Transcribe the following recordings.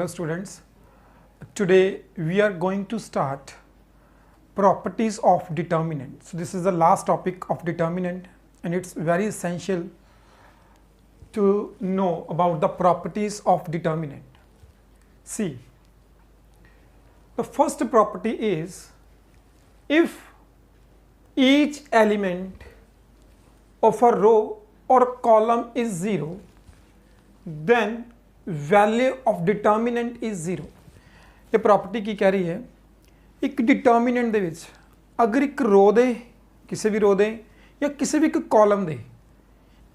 Hello students, today we are going to start properties of determinant. So this is the last topic of determinant and it's very essential to know about the properties of determinant. See, the first property is if each element of a row or column is 0, then value of determinant is zero. ये property की कह रही है एक determinant दे विच अगर एक रो दे किसी भी रो दे या किसी भी एक कॉलम दे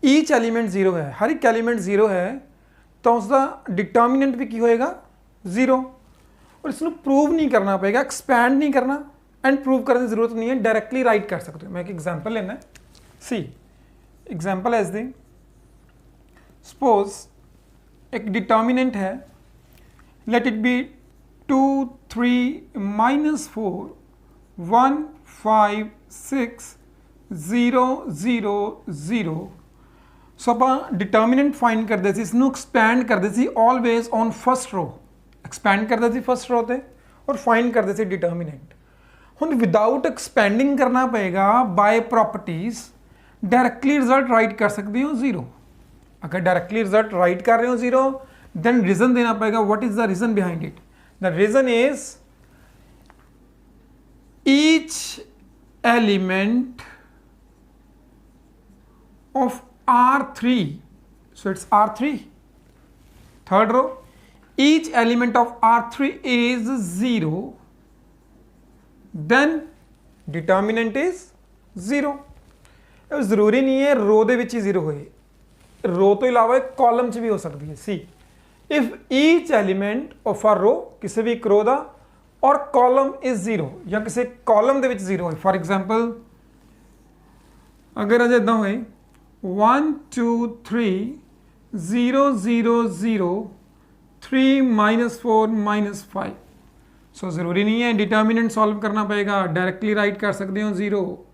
ईच एलिमेंट जीरो है, हर एक एलिमेंट जीरो है तो उसका डिटर्मिनेंट भी की होएगा जीरो। और इसको प्रूव नहीं करना पड़ेगा, एक्सपैंड नहीं करना एंड प्रूव करने की जरूरत नहीं है, डायरेक्टली राइट कर सकते हो। मैं एक एग्जांपल लेना है। See example as the suppose एक डिटर्मिनेंट है, लेट इट बी 2 3 -4 1 5 6 0 0 0। सो आप डिटर्मिनेंट फाइंड करते थे, इसनों एक्सपैंड करते थे always on first row, expand करते थे फर्स्ट रो ते और फाइंड करते थे डिटर्मिनेंट। हुण विदाउट एक्सपैंडिंग करना पएगा by properties directly result write कर सकते हो जीरो। अगर डायरेक्टली रिजल्ट राइट कर रहे हो जीरो देन रीजन देना पड़ेगा। What is the reason behind it? The reason is each element of R3, so it's R3, third row, each element of R3 is 0, then determinant is 0। जरूरी नहीं है रो दे विच ही zero होए, रो तो इलावा कॉलम च भी हो सकती है। See if each element of a row किसी भी एक रो दा और कॉलम इज जीरो या किसी कॉलम दे विच जीरो होए, फॉर एग्जांपल अगर अज इदा होए 1 2 3 0 0 0 3 -4 -5, सो जरूरी नहीं है डिटर्मिनेंट सॉल्व करना पड़ेगा, डायरेक्टली राइट कर सकते हो जीरो,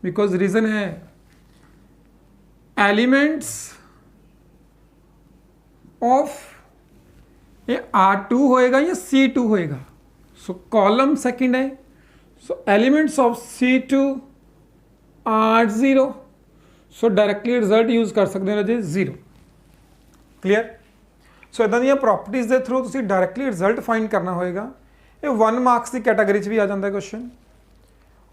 बिकॉज रीजन है एलिमेंट्स ऑफ ये R2 होएगा या C2 होएगा। सो कॉलम सेकंड है, so elements of C2 R0, so directly result use कर सकते हो जी जीरो। क्लियर? सो इदां दी प्रॉपर्टीज के थ्रू तुसीं डायरेक्टली रिजल्ट फाइंड करना होएगा। ये 1 मार्क्स की कैटेगरी च भी आ जाता है क्वेश्चन,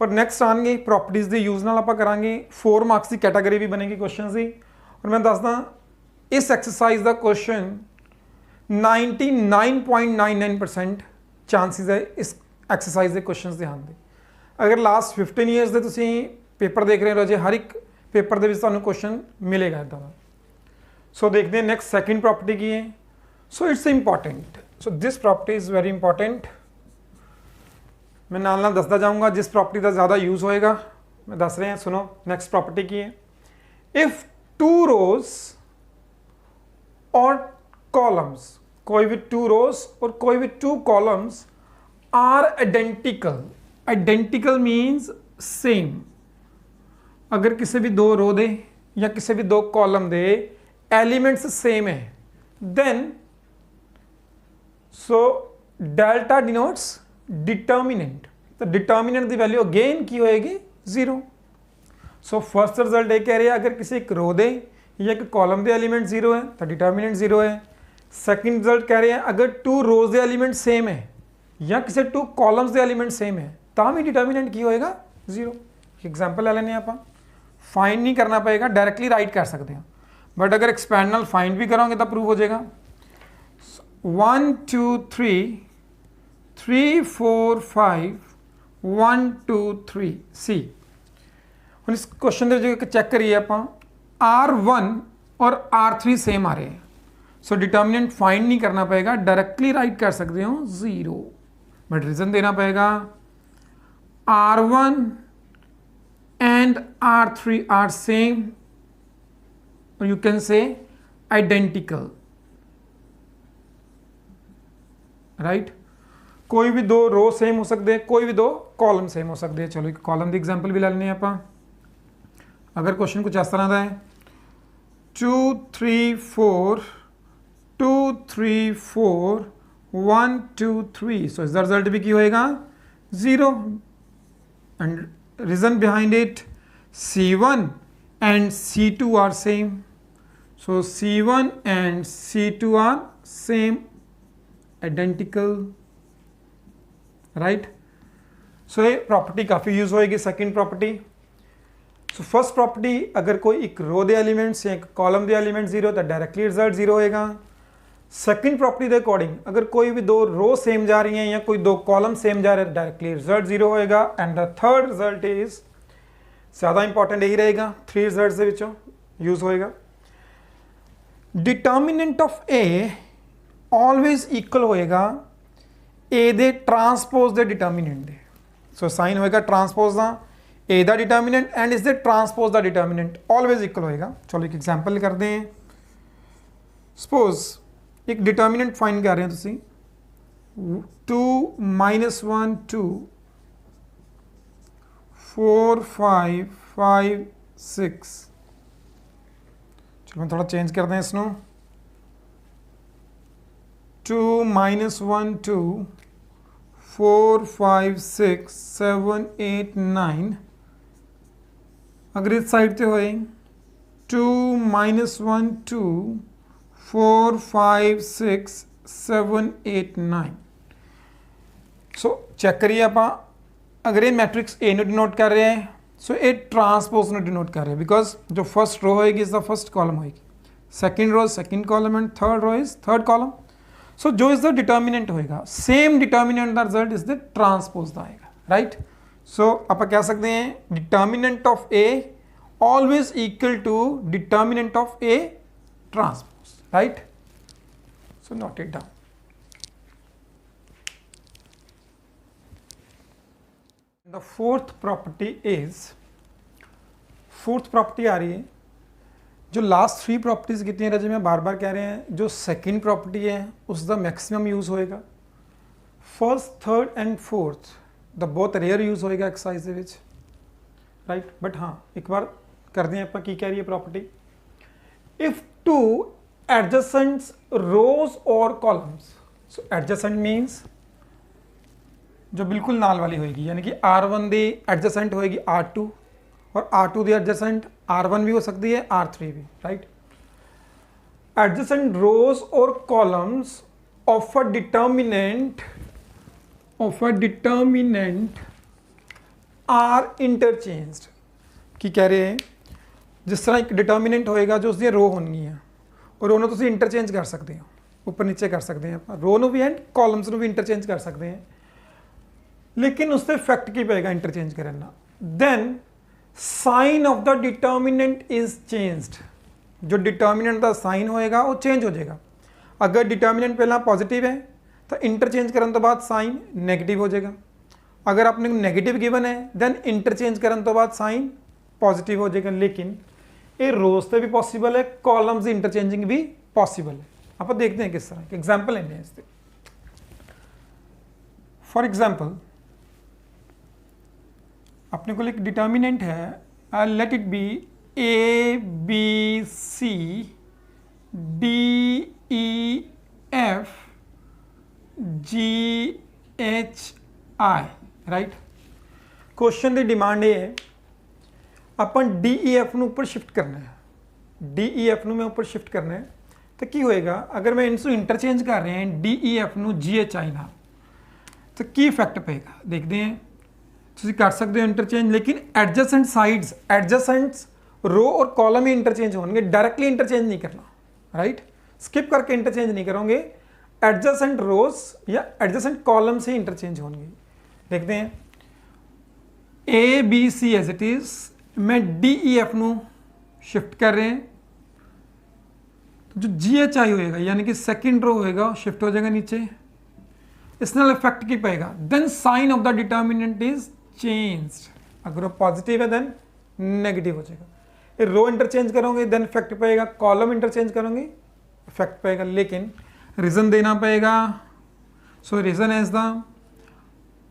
और नैक्सट आएंगे प्रॉपर्टीज के यूज नाल आपां करांगे 4 मार्क्स की कैटेगरी भी बनेगी क्वेश्चन की। और मैं दसदा इस एक्सरसाइज का क्वेश्चन 99.99% चांसिस है इस एक्सरसाइज के क्वेश्चन के आने। अगर लास्ट 15 ईयर्स के तुसीं पेपर देख रहे हो जे हर एक पेपर के क्वेश्चन मिलेगा इदा का। सो देखते हैं नैक्सट सैकेंड प्रॉपर्टी की है। So it's important, so this property is very important. मैं नाल दसदा जाऊँगा जिस प्रॉपर्टी का ज़्यादा यूज़ होएगा मैं दस रहे हैं। सुनो नैक्सट प्रॉपर्टी की है। इफ़ 2 रोज और कॉलम्स, कोई भी 2 रोज और कोई भी 2 columns are identical, identical means same. अगर किसी भी 2 रो दे या किसी भी 2 कॉलम दे एलिमेंट्स सेम है then so delta denotes determinant. तो डिटर्मिनेंट की वैल्यू अगेन की होएगी जीरो। सो फर्स्ट रिजल्ट ये कह रहे हैं अगर किसी एक रो दे या एक कॉलम के एलिमेंट जीरो है तो डिटर्मिनेंट जीरो है। सेकंड रिजल्ट कह रहे हैं अगर 2 रोज के एलिमेंट सेम है या किसी 2 कॉलम्स के एलिमेंट सेम है तो भी डिटर्मिनेंट की होएगा जीरो। एग्जाम्पल ले लेने आप, फाइंड नहीं करना पड़ेगा, डायरेक्टली राइट कर सकते हैं, बट अगर एक्सपैंड नाल फाइंड भी करोगे तो प्रूव हो जाएगा। 1 2 3 3 4 5 1 2 3 सी। हम इस क्वेश्चन के चेक करिए आप R1 और R3 सेम आ रहे हैं, सो डिटर्मिनेंट फाइंड नहीं करना पड़ेगा, डायरेक्टली राइट कर सकते हो जीरो, बट रीजन देना पड़ेगा R1 and R3 are same, और you can say identical, right. कोई भी 2 रो सेम हो सकते हैं, कोई भी 2 कॉलम सेम हो सकते हैं। चलो एक कॉलम की एग्जाम्पल भी ले लेने आप। अगर क्वेश्चन कुछ इस तरह का है 2 3 4 2 3 4 1 2 3, सो इसका रिजल्ट भी की होएगा 0. And reason behind it, C1 and C2 are same. So C1 and C2 are same, identical, right? So ये प्रॉपर्टी काफ़ी यूज होएगी. सेकंड प्रॉपर्टी, सो फर्स्ट प्रॉपर्टी, अगर कोई एक रो दे एलिमेंट्स या एक कॉलम दे एलिमेंट 0 तो डायरेक्टली रिजल्ट 0 होएगा. सेकंड प्रॉपर्टी के अकॉर्डिंग अगर कोई भी दो रो सेम जा रही हैं या कोई दो कॉलम सेम जा रहे हैं, डायरेक्टली रिजल्ट 0 होएगा. And the third result is ज़्यादा इंपॉर्टेंट यही रहेगा, 3 रिजल्ट के विचों यूज होएगा. Determinant of A always equal होएगा ए दे ट्रांसपोज दे डिटर्मिनेंट दे. सो साइन होएगा ट्रांसपोज दा ए दा determinant and is they transpose दा डिटर्मिनेंट ऑलवेज इक्वल होएगा. चलो एक एग्जांपल करते हैं. सपोज एक डिटर्मिनेंट फाइंड कर रहे हैं तुसी 2 -1 2 4 5 5 6. चलो मैं थोड़ा चेंज कर दें इसनो. 2 -1 2 4 5 6 7 8 9. अगर इस साइड से होए 2 -1 2 4 5 6 7 8 9. सो चेक करिए आप, अगर ये मैट्रिक्स ए ਨੂੰ डिनोट कर रहे हैं सो ये ट्रांसपोज ਨੂੰ डिनोट कर रहे हैं, बिकॉज जो फर्स्ट रो होएगी इज द फर्स्ट कॉलम होएगी, second row second column and third row is third column. So जो इज द डिटर्मिनेंट होएगा same determinant the result is the transpose दा आएगा, राइट. सो आप कह सकते हैं determinant of A always equal to determinant of A transpose, right. So note it down. The fourth property is, fourth property आ रही है जो लास्ट 3 प्रॉपर्टीज कितनी है रजे में बार बार कह रहे हैं, जो सेकंड प्रॉपर्टी है उसका मैक्सिमम यूज होएगा. First third and fourth the बहुत रेयर यूज होएगा एक्सरसाइज ਦੇ ਵਿੱਚ, राइट. बट हाँ एक बार करते हैं ਆਪਾਂ ਕੀ कह रही है property. If two adjacent rows और कॉलम्स, सो एडजेसेंट मीन्स जो बिल्कुल नाल वाली होएगी, यानी कि R1 ਦੀ एडजेसेंट होएगी R2 और R2 ਦੀ एडजेसेंट R1 भी हो सकती है R3 भी, राइट. एडजेसेंट रोज और columns of a determinant are interchanged. की कह रहे हैं जिस तरह एक डिटर्मिनेंट होएगा जो उसकी रो होनी है और रो ਨੂੰ ਤੁਸੀਂ इंटरचेंज कर सकते हो, ऊपर नीचे कर सकते हैं आप, रो ਨੂੰ भी एंड कॉलम्स ਨੂੰ भी इंटरचेंज कर सकते हैं. लेकिन उससे फैक्ट की पेगा इंटरचेंज करना. Then sign of the determinant is changed. जो डिटर्मिनेंट का साइन होएगा वो चेंज हो जाएगा. अगर डिटर्मिनेंट पहला पॉजिटिव है तो इंटरचेंज करने तो बाद साइन नेगेटिव हो जाएगा. अगर आपने नेगेटिव गिवन है देन इंटरचेंज करने तो बाद साइन पॉजिटिव हो जाएगा. लेकिन ये रोज से भी पॉसिबल है, कॉलम्स इंटरचेंजिंग भी पॉसिबल है. आप देखते हैं किस तरह एग्जाम्पल लेने हैं इससे. फॉर एग्जाम्पल अपने को एक डिटर्मिनेंट है, let it be A B C D E F G H I, right. Question की डिमांड ये है अपन डी ई एफ ਨੂੰ ऊपर शिफ्ट करना है, डी ई एफ ਨੂੰ मैं ऊपर शिफ्ट करना है तो की होएगा अगर मैं इनसे इंटरचेंज कर रहे हैं डी ई एफ ਨੂੰ जी एच आई नाल तो की इफेक्ट पेगा देखते हैं. ਤੁਸੀਂ कर सकते हो इंटरचेंज, लेकिन एडजेसेंट साइड्स एडजेसेंट्स रो और कॉलम ही इंटरचेंज होंगे, डायरेक्टली इंटरचेंज नहीं करना, राइट. स्किप करके इंटरचेंज नहीं करोगे, एडजेसेंट रोज या एडजेसेंट कॉलम से इंटरचेंज होंगे. देखते हैं A B C as it is, मैं डी ई एफ ਨੂੰ शिफ्ट कर रहे हैं तो जो जी एच आई होएगा यानी कि सेकेंड रो होएगा शिफ्ट हो जाएगा नीचे. इस नाल इफेक्ट की पेगा. Then sign of the determinant is changed. अगर वो पॉजिटिव है देन नेगेटिव हो जाएगा. ये रो इंटरचेंज करोगे देन इफेक्ट पेगा, कॉलम इंटरचेंज करोगे इफेक्ट पेगा. लेकिन रीजन देना पड़ेगा. So reason is the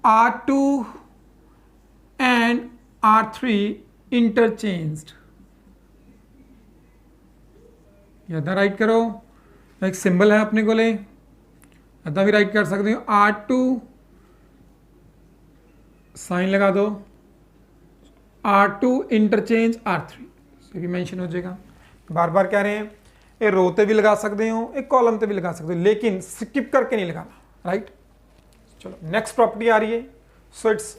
R2 and R3 interchanged. यदा राइट करो, एक सिंबल है अपने को ले इदा भी राइट कर सकते हो R2 साइन लगा दो R2 इंटरचेंज R3 ये भी मैंशन हो जाएगा। बार बार कह रहे हैं ये रो ते भी लगा सकते हो एक कॉलम ते भी लगा सकते हो लेकिन स्किप करके नहीं लगाना राइट। चलो नेक्स्ट प्रॉपर्टी आ रही है। सो इट्स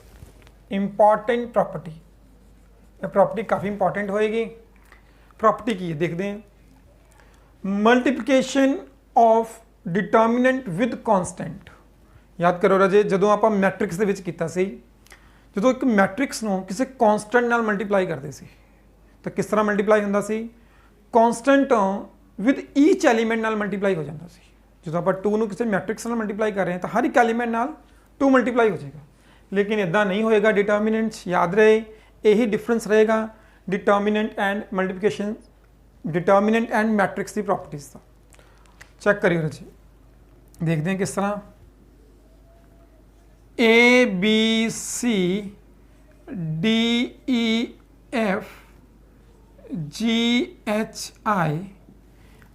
इंपॉर्टेंट प्रॉपर्टी, ये प्रॉपर्टी काफ़ी इंपॉर्टेंट होएगी। प्रॉपर्टी की है देखते हैं, multiplication of determinant with constant. याद करो राजे ਜਦੋਂ ਆਪਾਂ ਮੈਟ੍ਰਿਕਸ ਦੇ ਵਿੱਚ ਕੀਤਾ ਸੀ, ਜਦੋਂ ਇੱਕ ਮੈਟ੍ਰਿਕਸ ਨੂੰ ਕਿਸੇ ਕਨਸਟੈਂਟ ਨਾਲ ਮਲਟੀਪਲਾਈ ਕਰਦੇ ਸੀ ਤਾਂ ਕਿਸ ਤਰ੍ਹਾਂ ਮਲਟੀਪਲਾਈ ਹੁੰਦਾ ਸੀ, ਕਨਸਟੈਂਟ ਵਿਦ ਈਚ ਐਲੀਮੈਂਟ ਨਾਲ ਮਲਟੀਪਲਾਈ ਹੋ ਜਾਂਦਾ ਸੀ। ਜਦੋਂ ਆਪਾਂ 2 ਨੂੰ ਕਿਸੇ ਮੈਟ੍ਰਿਕਸ ਨਾਲ ਮਲਟੀਪਲਾਈ ਕਰ ਰਹੇ ਹਾਂ ਤਾਂ ਹਰ ਇੱਕ ਐਲੀਮੈਂਟ ਨਾਲ 2 ਮਲਟੀਪਲਾਈ ਹੋ ਜਾਏਗਾ, ਲੇਕਿਨ ਇਦਾਂ ਨਹੀਂ ਹੋਏਗਾ ਡਿਟਰਮੀਨੈਂਟਸ। ਯਾਦ ਰਹੇ यही डिफरेंस रहेगा determinant and multiplication, determinant and matrix की प्रॉपर्टीज का। चेक करिए जी, देखते हैं किस तरह ABC DEF GHI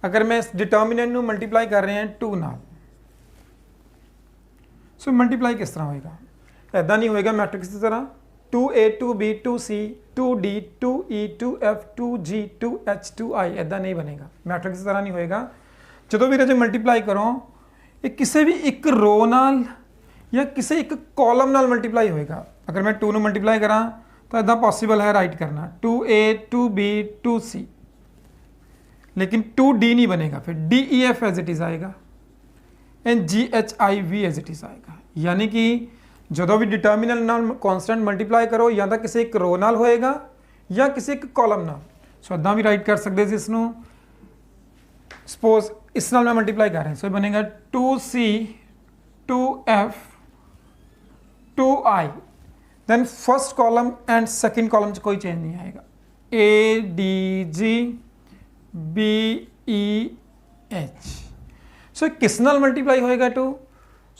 अगर मैं इस डिटर्मिनेंट को मल्टीप्लाई कर रहे हैं 2 नाल, सो मल्टीप्लाई किस तरह होएगा, ऐदा नहीं होएगा मैट्रिक्स की तरह 2A 2B 2C 2D 2E 2F 2G 2H 2I ऐदा नहीं बनेगा, मैट्रिक्स की तरह नहीं होएगा। जो भी रजे मल्टीप्लाई करो ये किसी भी एक रो नाल या किसी एक कॉलम नाल मल्टीप्लाई होएगा। अगर मैं 2 ਨੂੰ मल्टीप्लाई करा तो ऐदा पॉसिबल है राइट करना 2A 2B 2C, लेकिन 2D नहीं बनेगा, फिर DEF एज इट इज़ आएगा and GHIV as it is आएगा। यानी कि जो भी डिटर्मिनल नाल कॉन्स्टेंट मल्टीप्लाई करो या तो किसी एक रो नाल होएगा या किसी एक कॉलम नाल। सो इदा भी राइट कर सकते इस इसनों, सपोज इस नाल मैं मल्टीप्लाई कर रहे हैं, सो बनेगा 2C 2F 2I, then first column and second column च कोई चेंज नहीं आएगा, ADG BEH। सो किस नाल मल्टीप्लाई होएगा 2,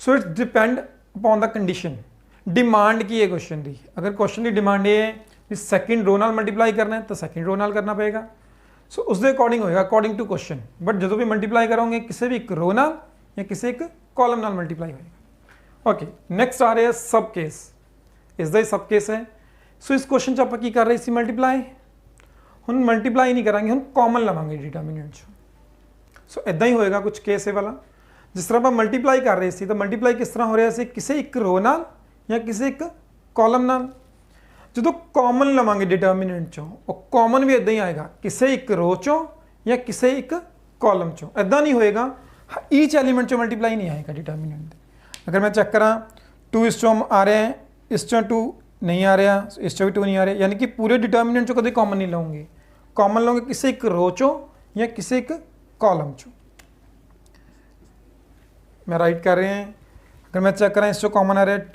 so it's depend upon the condition. Demand की है क्वेश्चन की, अगर क्वेश्चन की डिमांड ये है कि सैकेंड रो नाल मल्टीप्लाई करना है तो सैकेंड रो नाल करना पड़ेगा। सो उसके अकॉर्डिंग होएगा अकॉर्डिंग टू क्वेश्चन, बट जो भी मल्टीप्लाई करोगे किसी भी एक रो नाल या किसी एक कॉलम नाल मल्टीप्लाई होएगा। ओके नैक्सट आ रहा है सब केस, इसका ही सब केस है। सो इस क्वेश्चन च आप की कर रहे थे मल्टीप्लाई, हम मल्टीप्लाई नहीं करांगे, हम कॉमन लवांगे डिटर्मिनेंट चो। सो इदा ही होएगा कुछ केस है वाला, जिस तरह आप मल्टीप्लाई कर रहे थे तो मल्टीप्लाई किस तरह हो रहा है किसी एक रो नाल या किसी एक कॉलम नाल। जो कॉमन लवांगे डिटर्मिनेंट चो वो कॉमन भी इदा ही आएगा किसी एक रो चो या किसी एक कॉलम चो, इदा नहीं होएगा ईच एलीमेंट चो मल्टीप्लाई नहीं आएगा डिटर्मिनेंट। अगर मैं चेक करा 2 इस चो आ रहे हैं, इस चो 2 नहीं आ रहा, इस चो भी 2 नहीं आ रहा, यानी कि पूरे डिटर्मिनेंट चो कभी कॉमन नहीं लाऊंगे, कॉमन लाऊंगे किसी एक रो चो या किसी एक कॉलम चो। मैं राइट कर रहे हैं, अगर मैं चेक करें इस चो कॉमन आ रहा है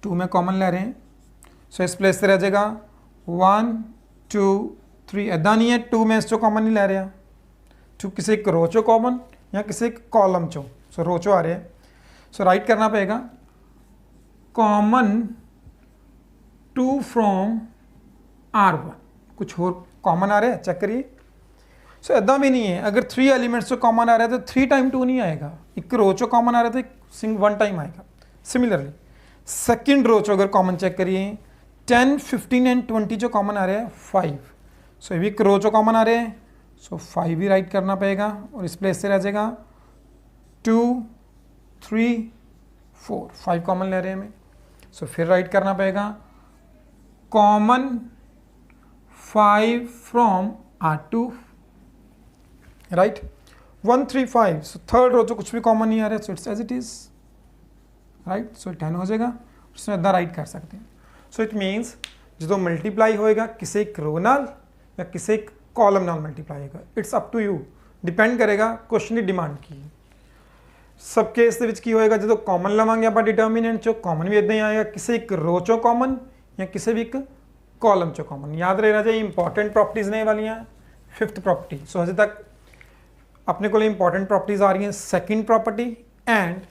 2 में कॉमन ले रहे हैं, सो इस प्लेस से रह जाएगा 1 2 3, ऐदा नहीं है 2 में इस चो कॉमन नहीं ले रहा, 2 किसी एक रो चो कॉमन या किसी एक कॉलम चो, सो रो चो आ रहे हैं, सो राइट करना पड़ेगा कॉमन 2 फ्रॉम R1। कुछ और कॉमन आ रहा है चेक करिए। सो इदा भी नहीं है, अगर 3 एलिमेंट्स चो कॉमन आ रहा है तो 3 टाइम 2 नहीं आएगा, एक रो चो कॉमन आ रहा है तो 1 टाइम आएगा। सिमिलरली सेकंड रो चो अगर कॉमन चेक करिए 10 15 एंड 20 जो कॉमन आ रहा है 5, सो ये भी एक रो चो कॉमन आ रहे हैं, सो 5 भी राइट करना पड़ेगा और इस प्लेस से रह जाएगा 2 3 4, 5 कॉमन ले रहे हैं हमें, सो फिर राइट करना पड़ेगा common 5 from R2 write 1 3 5, so third row चो कुछ भी कॉमन नहीं आ रहा है, so it's as it is right, so 10 हो जाएगा, उसमें इदा राइट कर सकते हैं। सो इट मीनस जो मल्टीप्लाई होएगा किसी एक रो नाल या किसी एक कॉलम नाल मल्टीप्लाई होगा, it's up to you, depend करेगा क्वेश्चन की डिमांड की। सब केस ਦੇ ਵਿੱਚ ਕੀ ਹੋਏਗਾ ਜਦੋਂ ਕਾਮਨ ਲਵਾਂਗੇ ਆਪਾਂ ਡਿਟਰਮੀਨੈਂਟ ਚੋਂ, ਕਾਮਨ ਵੀ ਇਦਾਂ ਹੀ ਆਏਗਾ ਕਿਸੇ ਇੱਕ रो ਚੋਂ ਕਾਮਨ ਜਾਂ ਕਿਸੇ ਵੀ ਇੱਕ ਕਾਲਮ ਚੋਂ ਕਾਮਨ। याद रहना चाहिए इंपॉर्टेंट प्रॉपर्टीज़ ने वालियाँ। 5th प्रॉपर्टी, सो अजे तक अपने को इंपॉर्टेंट प्रॉपर्टीज़ आ रही हैं second property and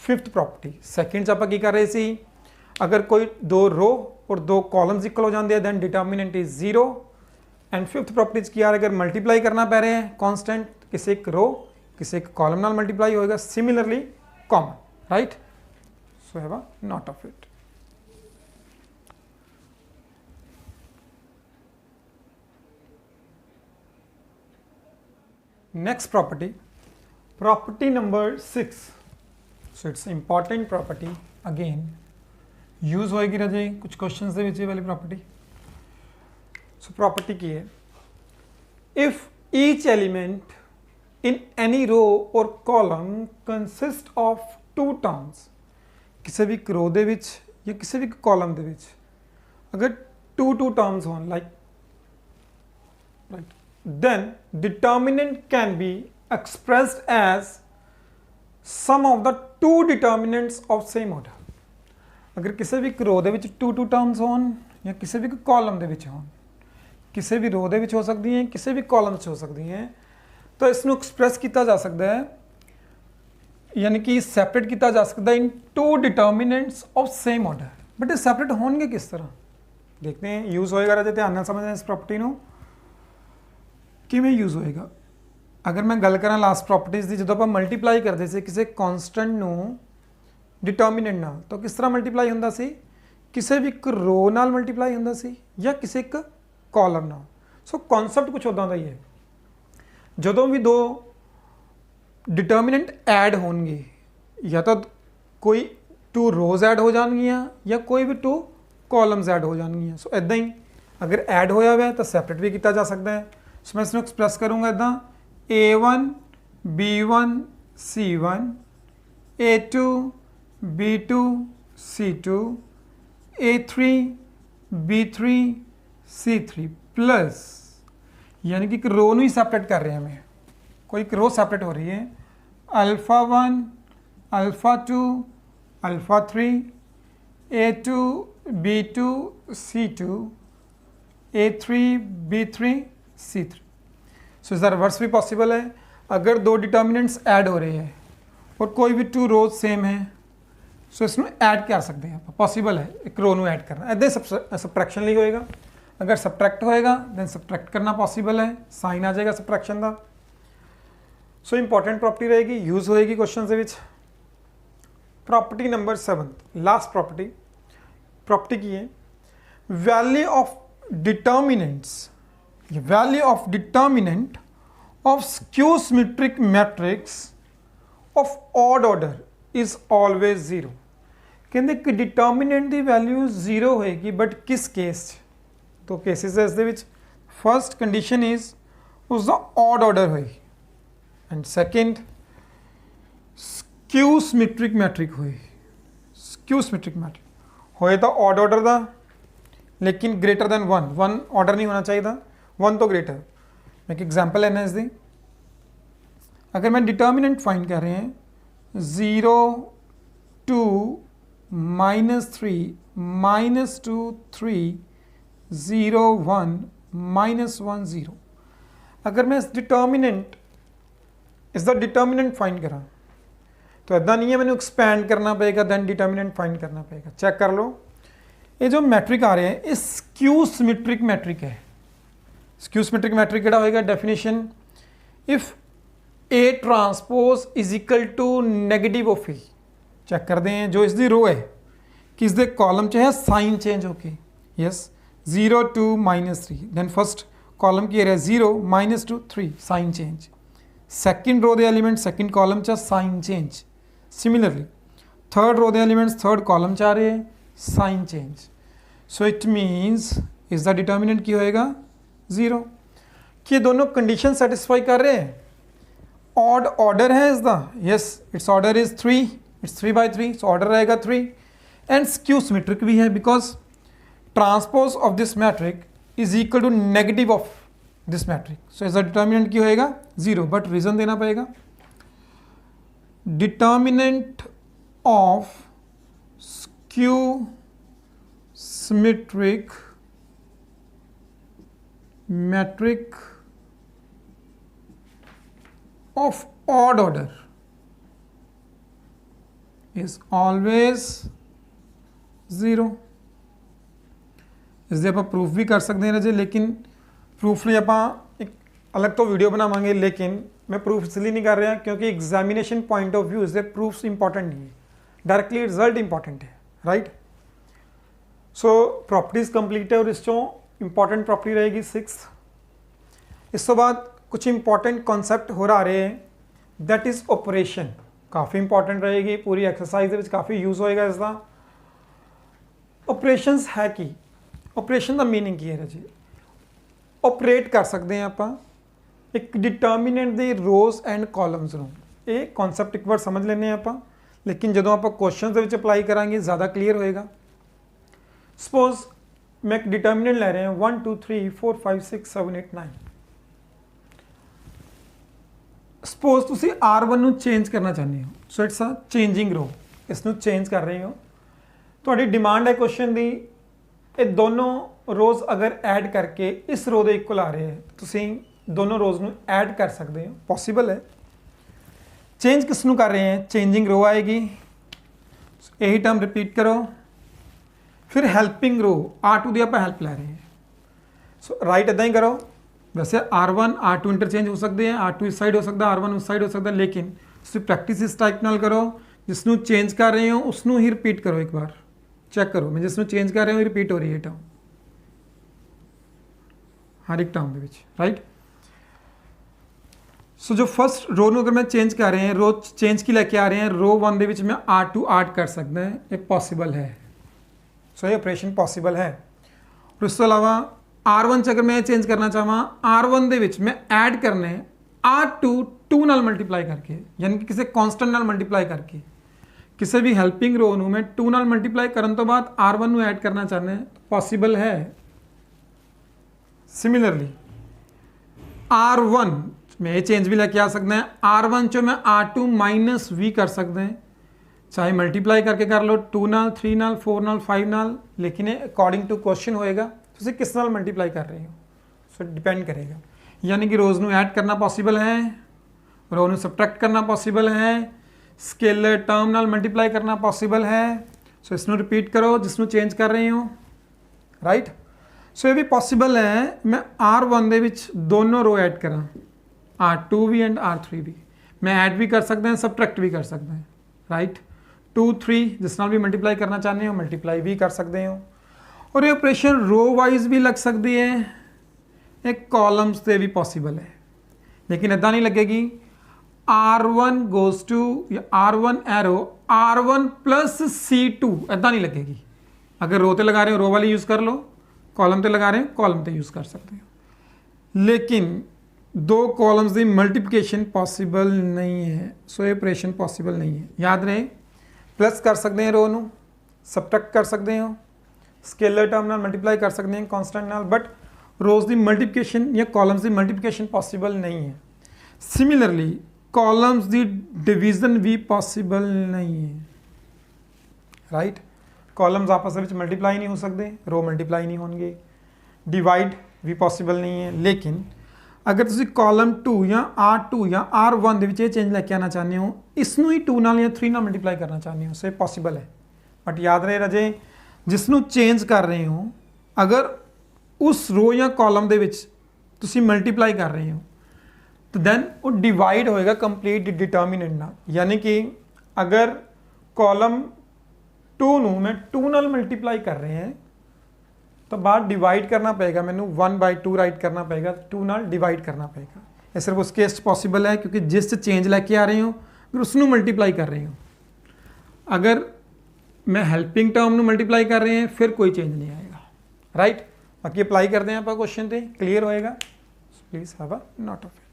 5th property. Second च आप की कर रहे सी अगर कोई 2 रो और 2 कॉलम्स इक्वल हो जाते हैं then determinant is 0। And 5th property की यार अगर मल्टीप्लाई करना पै रहे हैं कॉन्स्टेंट किसी एक रो किसी एक कॉलम नाल मल्टीप्लाई होएगा, similarly common, right. So have a not of it. Next property, property number 6. So it's important property again, use होएगी राजे कुछ क्वेश्चंस दे विच ये वाली प्रॉपर्टी। सो प्रॉपर्टी की है, if each element in any row or column consist of two terms, किसी भी रो दे विच या किसी भी कॉलम दे विच अगर two terms होन, like right, then determinant can be expressed as sum of the two determinants of same order। अगर किसी भी रो दे विच two टर्म्स होन या किसी भी कॉलम दे विच होन, किसी भी रो दे विच हो सकती हैं, किसी भी कॉलम च हो सकती हैं, तो इसनू एक्सप्रैस किया जा सकता है, यानी कि सैपरेट किया जा सकता है in two determinants of same order. But ये सैपरेट होंगे किस तरह, देखते हैं। यूज होएगा राजे, ध्यान नाल समझना इस प्रॉपर्टी नू किवें यूज होएगा। अगर मैं गल करा लास्ट प्रॉपर्टीज़ की, जो आप मल्टीप्लाई करते थे किसी कॉन्सटेंट नू डिटर्मिनेंट नाल, तो किस तरह मल्टीप्लाई होंदा सी, किसी भी एक रो नाल मल्टीप्लाई होंदा सी या किसी एक कॉलम नाल। सो कॉन्सैप्ट कुछ उदां दा ही है, जदों भी दो डिटर्मिनेंट ऐड होणगे, या तो कोई टू रोज़ ऐड हो जाएगियां या कोई भी टू कॉलम्स ऐड हो जाएगियां। सो इदां ही अगर ऐड होया हुआ है तो सैपरेट भी किया जा सकता है। सो मैं इसमें एक्सप्रैस करूँगा इदा A1 B1 C1 A2 B2 C2 A3 B3 C3 plus, यानी कि एक रो ही सैपरेट कर रहे हैं हमें, कोई एक रो सैपरेट हो रही है, alpha 1 alpha 2 alpha 3 A2 B2 C2 A3 B3 C3। सो इसका रिवर्स भी पॉसिबल है। अगर दो डिटर्मिनेंट्स ऐड हो रहे हैं और कोई भी टू रोज सेम है, सो इसमें ऐड कर सकते हैं, पॉसिबल है एक रो नू ऐड करना। इधर सबट्रैक्शन नहीं होएगा, अगर सबट्रैक्ट होएगा दैन सबट्रैक्ट करना पॉसिबल है, साइन आ जाएगा सबट्रैक्शन का। सो इंपॉर्टेंट प्रॉपर्टी रहेगी, यूज होएगी क्वेश्चन के विच। प्रॉपर्टी नंबर 7, लास्ट प्रॉपर्टी की है, value of determinants, value of determinant of skew symmetric matrix of odd order is always 0। कहते कि डिटर्मिनेंट की वैल्यू 0 होएगी, बट किस केस, तो केसेस है इसदे विच। फर्स्ट कंडीशन इज उसका ऑड ऑर्डर होए, and second skew symmetric matric होए। स्क्यू सिमेट्रिक मैट्रिक होए तो ऑड ऑर्डर का, लेकिन ग्रेटर दैन 1 ऑर्डर नहीं होना चाहिए, 1 तो ग्रेटर। मैं एक एग्जाम्पल लेना इसकी, अगर मैं डिटर्मिनेंट फाइंड कर रहे हैं 0 2 -3 -2 3 0 1 -1 0, अगर मैं इस डिटर्मिनेंट फाइंड करा तो इदा नहीं है, मैंने एक्सपैंड करना पड़ेगा दैन डिटर्मिनेंट फाइंड करना पड़ेगा। चेक कर लो, ये जो मैट्रिक आ रहे हैं ये स्क्यू सिमेट्रिक मैट्रिक है। स्क्यू सिमेट्रिक मैट्रिक क्या होगा, definition, if A transpose is equal to negative of A. Check करते हैं, जो इसकी रो है किस दे कॉलम च है, साइन चेंज होके, यस 0 2 -3, दैन फर्स्ट कॉलम की है 0 -2 3 साइन चेंज, सैकेंड रो दे एलिमेंट सैकेंड कॉलम च sign change, similarly third row दे एलिमेंट्स थर्ड कॉलम च आ रहे हैं sign change. So it means इसका डिटर्मिनेंट की होएगा 0। कि ये दोनों कंडीशन सेटिस्फाई कर रहे हैं, ऑड ऑर्डर है इसका, yes it's order is 3, it's 3/3, so order रहेगा 3, एंड स्क्यू सिमेट्रिक भी है because transpose of this matrix is equal to negative of this matrix. So इसका डिटर्मिनेंट की होएगा 0, बट रीजन देना पड़ेगा। Determinant of skew symmetric metric of odd order is always 0। इससे आप प्रूफ भी कर सकते हैं राजे, लेकिन प्रूफ लिए आप एक अलग तो वीडियो बनावांगे, लेकिन मैं प्रूफ इसलिए नहीं कर रहा क्योंकि एग्जामिनेशन पॉइंट ऑफ व्यू से प्रूफ इंपॉर्टेंट नहीं है, डायरेक्टली रिजल्ट इंपॉर्टेंट है, राइट। सो प्रॉपर्टीज कंप्लीट है और इस इंपॉर्टेंट प्रॉपर्टी रहेगी 6। इस तो बाद कुछ इंपॉर्टेंट कॉन्सैप्ट हो रहे हैं, दैट इज ऑपरेशन, काफ़ी इंपॉर्टेंट रहेगी, पूरी एक्सरसाइज ਵਿੱਚ काफ़ी यूज होएगा इसका। ऑपरेशंस है कि ऑपरेशन ਦਾ मीनिंग ਕੀ ਹੈ ਜੀ? ऑपरेट कर सकते हैं ਆਪਾਂ एक डिटर्मिनेंट ਦੇ रोज एंड कॉलम्स ਨੂੰ। ਇਹ ਕਨਸੈਪਟ ਇੱਕ ਵਾਰ ਸਮਝ ਲੈਂਦੇ ਆਪਾਂ, लेकिन ਜਦੋਂ ਆਪਾਂ क्वेश्चन ਦੇ ਵਿੱਚ ਅਪਲਾਈ ਕਰਾਂਗੇ ज़्यादा क्लियर होएगा। सपोज मैं एक डिटर्मिनेंट ले रहे हैं 1 2 3 4 5 6 7 8 9। ਸਪੋਜ਼ ਤੁਸੀਂ R1 ਨੂੰ ਚੇਂਜ ਕਰਨਾ ਚਾਹੁੰਦੇ ਹੋ, ਸੋ ਇਟਸ ਅ ਚੇਂਜਿੰਗ रो, ਇਸ ਨੂੰ ਚੇਂਜ ਕਰ ਰਹੇ ਹੋ। ਤੁਹਾਡੀ ਡਿਮਾਂਡ ਹੈ क्वेश्चन ਦੀ ਇਹ ਦੋਨੋਂ रोज अगर ऐड करके इस रो ਦੇ ਇਕੁਅਲ ਆ ਰਹੇ ਹੈ, ਤੁਸੀਂ ਦੋਨੋਂ रोज ਨੂੰ ऐड कर सकते हो, पॉसिबल है। चेंज किस ਨੂੰ कर रहे हैं? चेंजिंग रो आएगी, यही टर्म रिपीट करो। फिर हेल्पिंग रो R2 ਦੀ ਆਪਾਂ हेल्प ले रहे हैं, सो राइट इदा ही करो। वैसे R1 R2 इंटरचेंज हो सकते हैं, R2 इस साइड हो सकता है, R1 उस साइड हो सकता है, लेकिन ਤੁਸੀਂ प्रैक्टिस इस टाइप नाल करो, जिस ਨੂੰ चेंज कर रहे हो उस ਨੂੰ ही रिपीट करो। एक बार चेक करो, मैं जिस ਨੂੰ चेंज कर रहा हूँ रिपीट हो रही है टर्म हर एक टर्म ਦੇ ਵਿੱਚ, राइट। सो जो फर्स्ट रो ਨੂੰ अगर मैं चेंज कर रहे हैं, रो चेंज की लेके आ रहे हैं, रो 1 ਦੇ ਵਿੱਚ मैं R2 ऐड कर सकते हैं, ये पॉसिबल है। सो ये ऑपरेशन पॉसिबल है। और इस तो अलावा R1 च अगर मैं चेंज करना चाहवा, R1 ਦੇ ਵਿੱਚ मैं ऐड करने R2 2 ਨਾਲ मल्टीप्लाई करके, यानी कि किसी कॉन्स्टेंट ਨਾਲ मल्टीप्लाई करके, किसी भी हेल्पिंग रो ਨੂੰ मैं 2 ਨਾਲ मल्टीप्लाई करने तो बाद R1 ਨੂੰ ऐड करना चाहते हैं, पॉसिबल है। सिमिलरली R1 में ये चेंज भी लेके आ सकते हैं, R1 चो मैं R2 माइनस भी कर सकते हैं, चाहे मल्टीप्लाई करके कर लो 2 नाल 3 नाल 4 नाल 5 नाल, लेकिन ये अकॉर्डिंग टू क्वेश्चन होएगा तुम किस नाल मल्टीप्लाई कर रहे हो, सो डिपेंड करेगा। यानी कि रोज़ ਨੂੰ ऐड करना पॉसिबल है, रो ਨੂੰ सबट्रैक्ट करना पॉसिबल है, स्केलर टर्म नाल मल्टीप्लाई करना पॉसिबल है। सो इसनों रिपीट करो जिसनों चेंज कर रहे हो, राइट। सो ये भी पॉसिबल है मैं R1 ਦੇ ਵਿੱਚ दोनों रो ऐड करा, R2 भी एंड R3 भी मैं ऐड भी कर सकते हैं, सबट्रैक्ट भी कर सकते हैं, राइट। 2 3 जिस नाल भी मल्टीप्लाई करना चाहते हो मल्टीप्लाई भी कर सकते हो। और ये ऑपरेशन रो वाइज भी लग सकती है, एक कॉलम्स से भी पॉसिबल है, लेकिन इदा नहीं लगेगी। R1 गोज टू या R1 arrow R1 plus C2 इदा नहीं लगेगी। अगर रो ते लगा रहे हो रो वाली यूज़ कर लो, कॉलम ते लगा रहे हो कॉलम ते यूज़ कर सकते हो, लेकिन दो कॉलम्स की मल्टीप्लिकेशन पॉसिबल नहीं है। सो ये ऑपरेशन पॉसिबल नहीं है, याद रहे। प्लस कर सकते हैं रो ਨੂੰ, सबट्रैक्ट कर सकते हो, स्केलर टर्म ਨਾਲ मल्टीप्लाई कर सकते हैं कॉन्स्टेंट ਨਾਲ, बट रोज़ की मल्टीप्लिकेशन या कॉलम्स की मल्टीप्लिकेशन पॉसिबल नहीं है। सिमिलरली कॉलम्स की डिवीजन भी पॉसिबल नहीं है, राइट। कॉलम्स आपस में मल्टीप्लाई नहीं हो सकते, रो मल्टीप्लाई नहीं होंगे, डिवाइड भी पॉसिबल नहीं है। लेकिन अगर तुम कॉलम 2 या R2 या R1 ਦੇ ਵਿੱਚ ਇਹ ਚੇਂਜ ਲੈ ਕੇ ਆਣਾ ਚਾਹੁੰਦੇ ਹੋ, ਇਸ ਨੂੰ ਹੀ 2 ਨਾਲ ਜਾਂ 3 ਨਾਲ ਮਲਟੀਪਲਾਈ ਕਰਨਾ ਚਾਹੁੰਦੇ ਹੋ, ਸੋ ਇਹ ਪੋਸੀਬਲ ਹੈ। बट याद रहे राजे जिस ਨੂੰ चेंज कर रहे हो, अगर उस रो या कॉलम ਦੇ ਵਿੱਚ ਤੁਸੀਂ मल्टीप्लाई कर रहे हो तो दैन वो डिवाइड होएगा कंप्लीट डिटर्मिनेंट ਨਾਲ। यानी कि अगर कॉलम 2 ਨੂੰ मैं 2 ਨਾਲ मल्टीप्लाई कर रहे हैं तो बाद डिवाइड करना पड़ेगा, मैंने 1/2 राइट करना पड़ेगा, 2 नाल डिवाइड करना पड़ेगा। ये सिर्फ उस केस पॉसिबल है क्योंकि जिस चेंज लेके आ रहे हो फिर उसनों मल्टीप्लाई कर रहे हो। अगर मैं हेल्पिंग टर्म ਨੂੰ मल्टीप्लाई कर रहे हैं फिर कोई चेंज नहीं आएगा, राइट। बाकी अप्लाई करते हैं आप क्वेश्चन पे, क्लियर होएगा। Please have a note of it.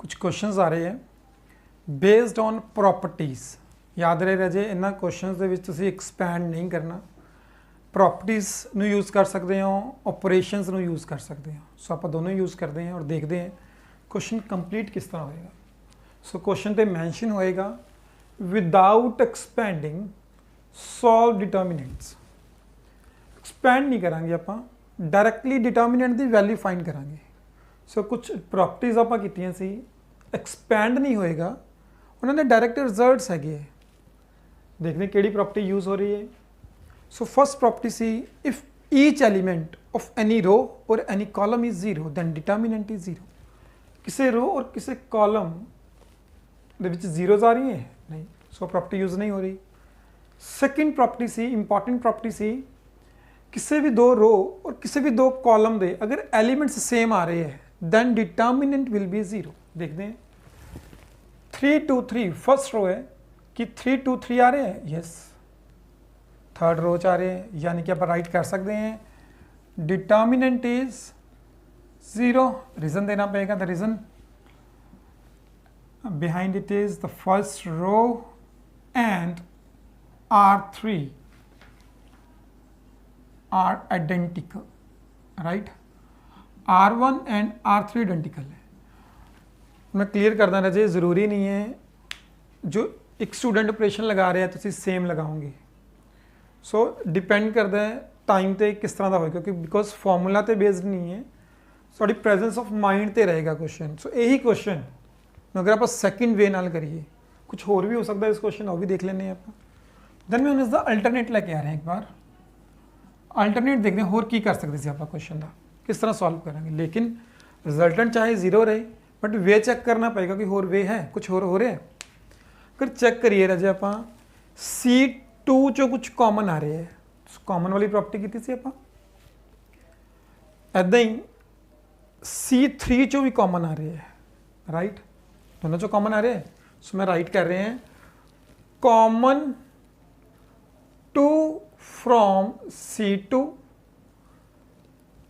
कुछ क्वेश्चंस आ रहे हैं बेस्ड ऑन प्रॉपर्टीज़। याद रहे राजे इन्होंने क्वेश्चंस ਦੇ ਵਿੱਚ ਤੁਸੀਂ एक्सपैंड नहीं करना, प्रॉपर्टीज़ ਨੂੰ यूज़ कर सकते हो, ऑपरेशंस ਨੂੰ यूज़ कर सकते हो। सो आप दोनों यूज़ करते हैं और देखते हैं क्वेश्चन कंप्लीट किस तरह होएगा। सो क्वेश्चन पे मैंशन होएगा without expanding solve determinants. Expand नहीं करांगे आप, डायरैक्टली डिटर्मिनेंट की वैल्यू फाइंड करांगे। सो कुछ प्रॉपर्टीज़ आप कीतियां सी, एक्सपैंड नहीं होएगा, उन्होंने डायरैक्ट रिजल्ट्स है देखते हैं किहड़ी प्रॉपर्टी यूज हो रही है। So first property see, if each element of any row और any column is zero then determinant is zero. किसी रो और किसी कॉलम ਦੇ ਵਿੱਚ ਜ਼ੀਰੋਜ਼ ਆ ਰਹੀ ਹੈ ਨਹੀਂ, ਸੋ ਪ੍ਰੋਪਰਟੀ ਯੂਜ਼ ਨਹੀਂ ਹੋ ਰਹੀ। ਸੈਕਿੰਡ ਪ੍ਰੋਪਰਟੀ ਸੀ, ਇੰਪॉर्टेंट प्रॉपर्टी सी, ਕਿਸੇ ਵੀ ਦੋ रो और ਕਿਸੇ ਵੀ ਦੋ कॉलम ਦੇ अगर एलिमेंट्स सेम आ रहे हैं then determinant will be zero. देखते हैं 3 2 3 फर्स्ट रो है कि 3 2 3 आ रहे हैं, यस। थर्ड रो च आ रहे हैं, यानी कि आप राइट कर सकते हैं डिटर्मिनेंट इज जीरो। रीजन देना पड़ेगा, the reason behind it is the first row and R3 are identical, right? R1 and R3 identical है। मैं क्लियर करदा रहे, ज़रूरी नहीं है जो एक स्टूडेंट ऑपरेशन लगा रहे हैं तुसीं सेम लगाओगे। सो डिपेंड करता है टाइम ते किस तरह का हो, क्योंकि बिकॉज फॉर्मूला ते बेस्ड नहीं है, थोड़ी प्रेजेंस ऑफ माइंड ते रहेगा क्वेश्चन। सो यही क्वेश्चन अगर आप सैकेंड वे नाल करिए, कुछ होर भी हो सकता है इस क्वेश्चन, वो भी देख लेने आप। दैन मैं इसका अल्टरनेट लेके आ रहे हैं, एक बार अल्टरनेट देखते हैं होर की कर सकते थे आप क्वेश्चन का, किस तरह सॉल्व करेंगे। लेकिन रिजल्टेंट चाहे जीरो रहे बट वे चेक करना पड़ेगा कि होर वे है, कुछ होर हो रहा है। अगर चेक करिए राजे आप C2 चो कुछ कॉमन आ रहे हैं, कॉमन वाली प्रॉपर्टी की थी आप, ऐदा ही C3 चो भी कॉमन आ रहे हैं, राइट। दोनों जो कॉमन आ रहे हैं, सो मैं राइट कर रहे हैं common 2 from C2,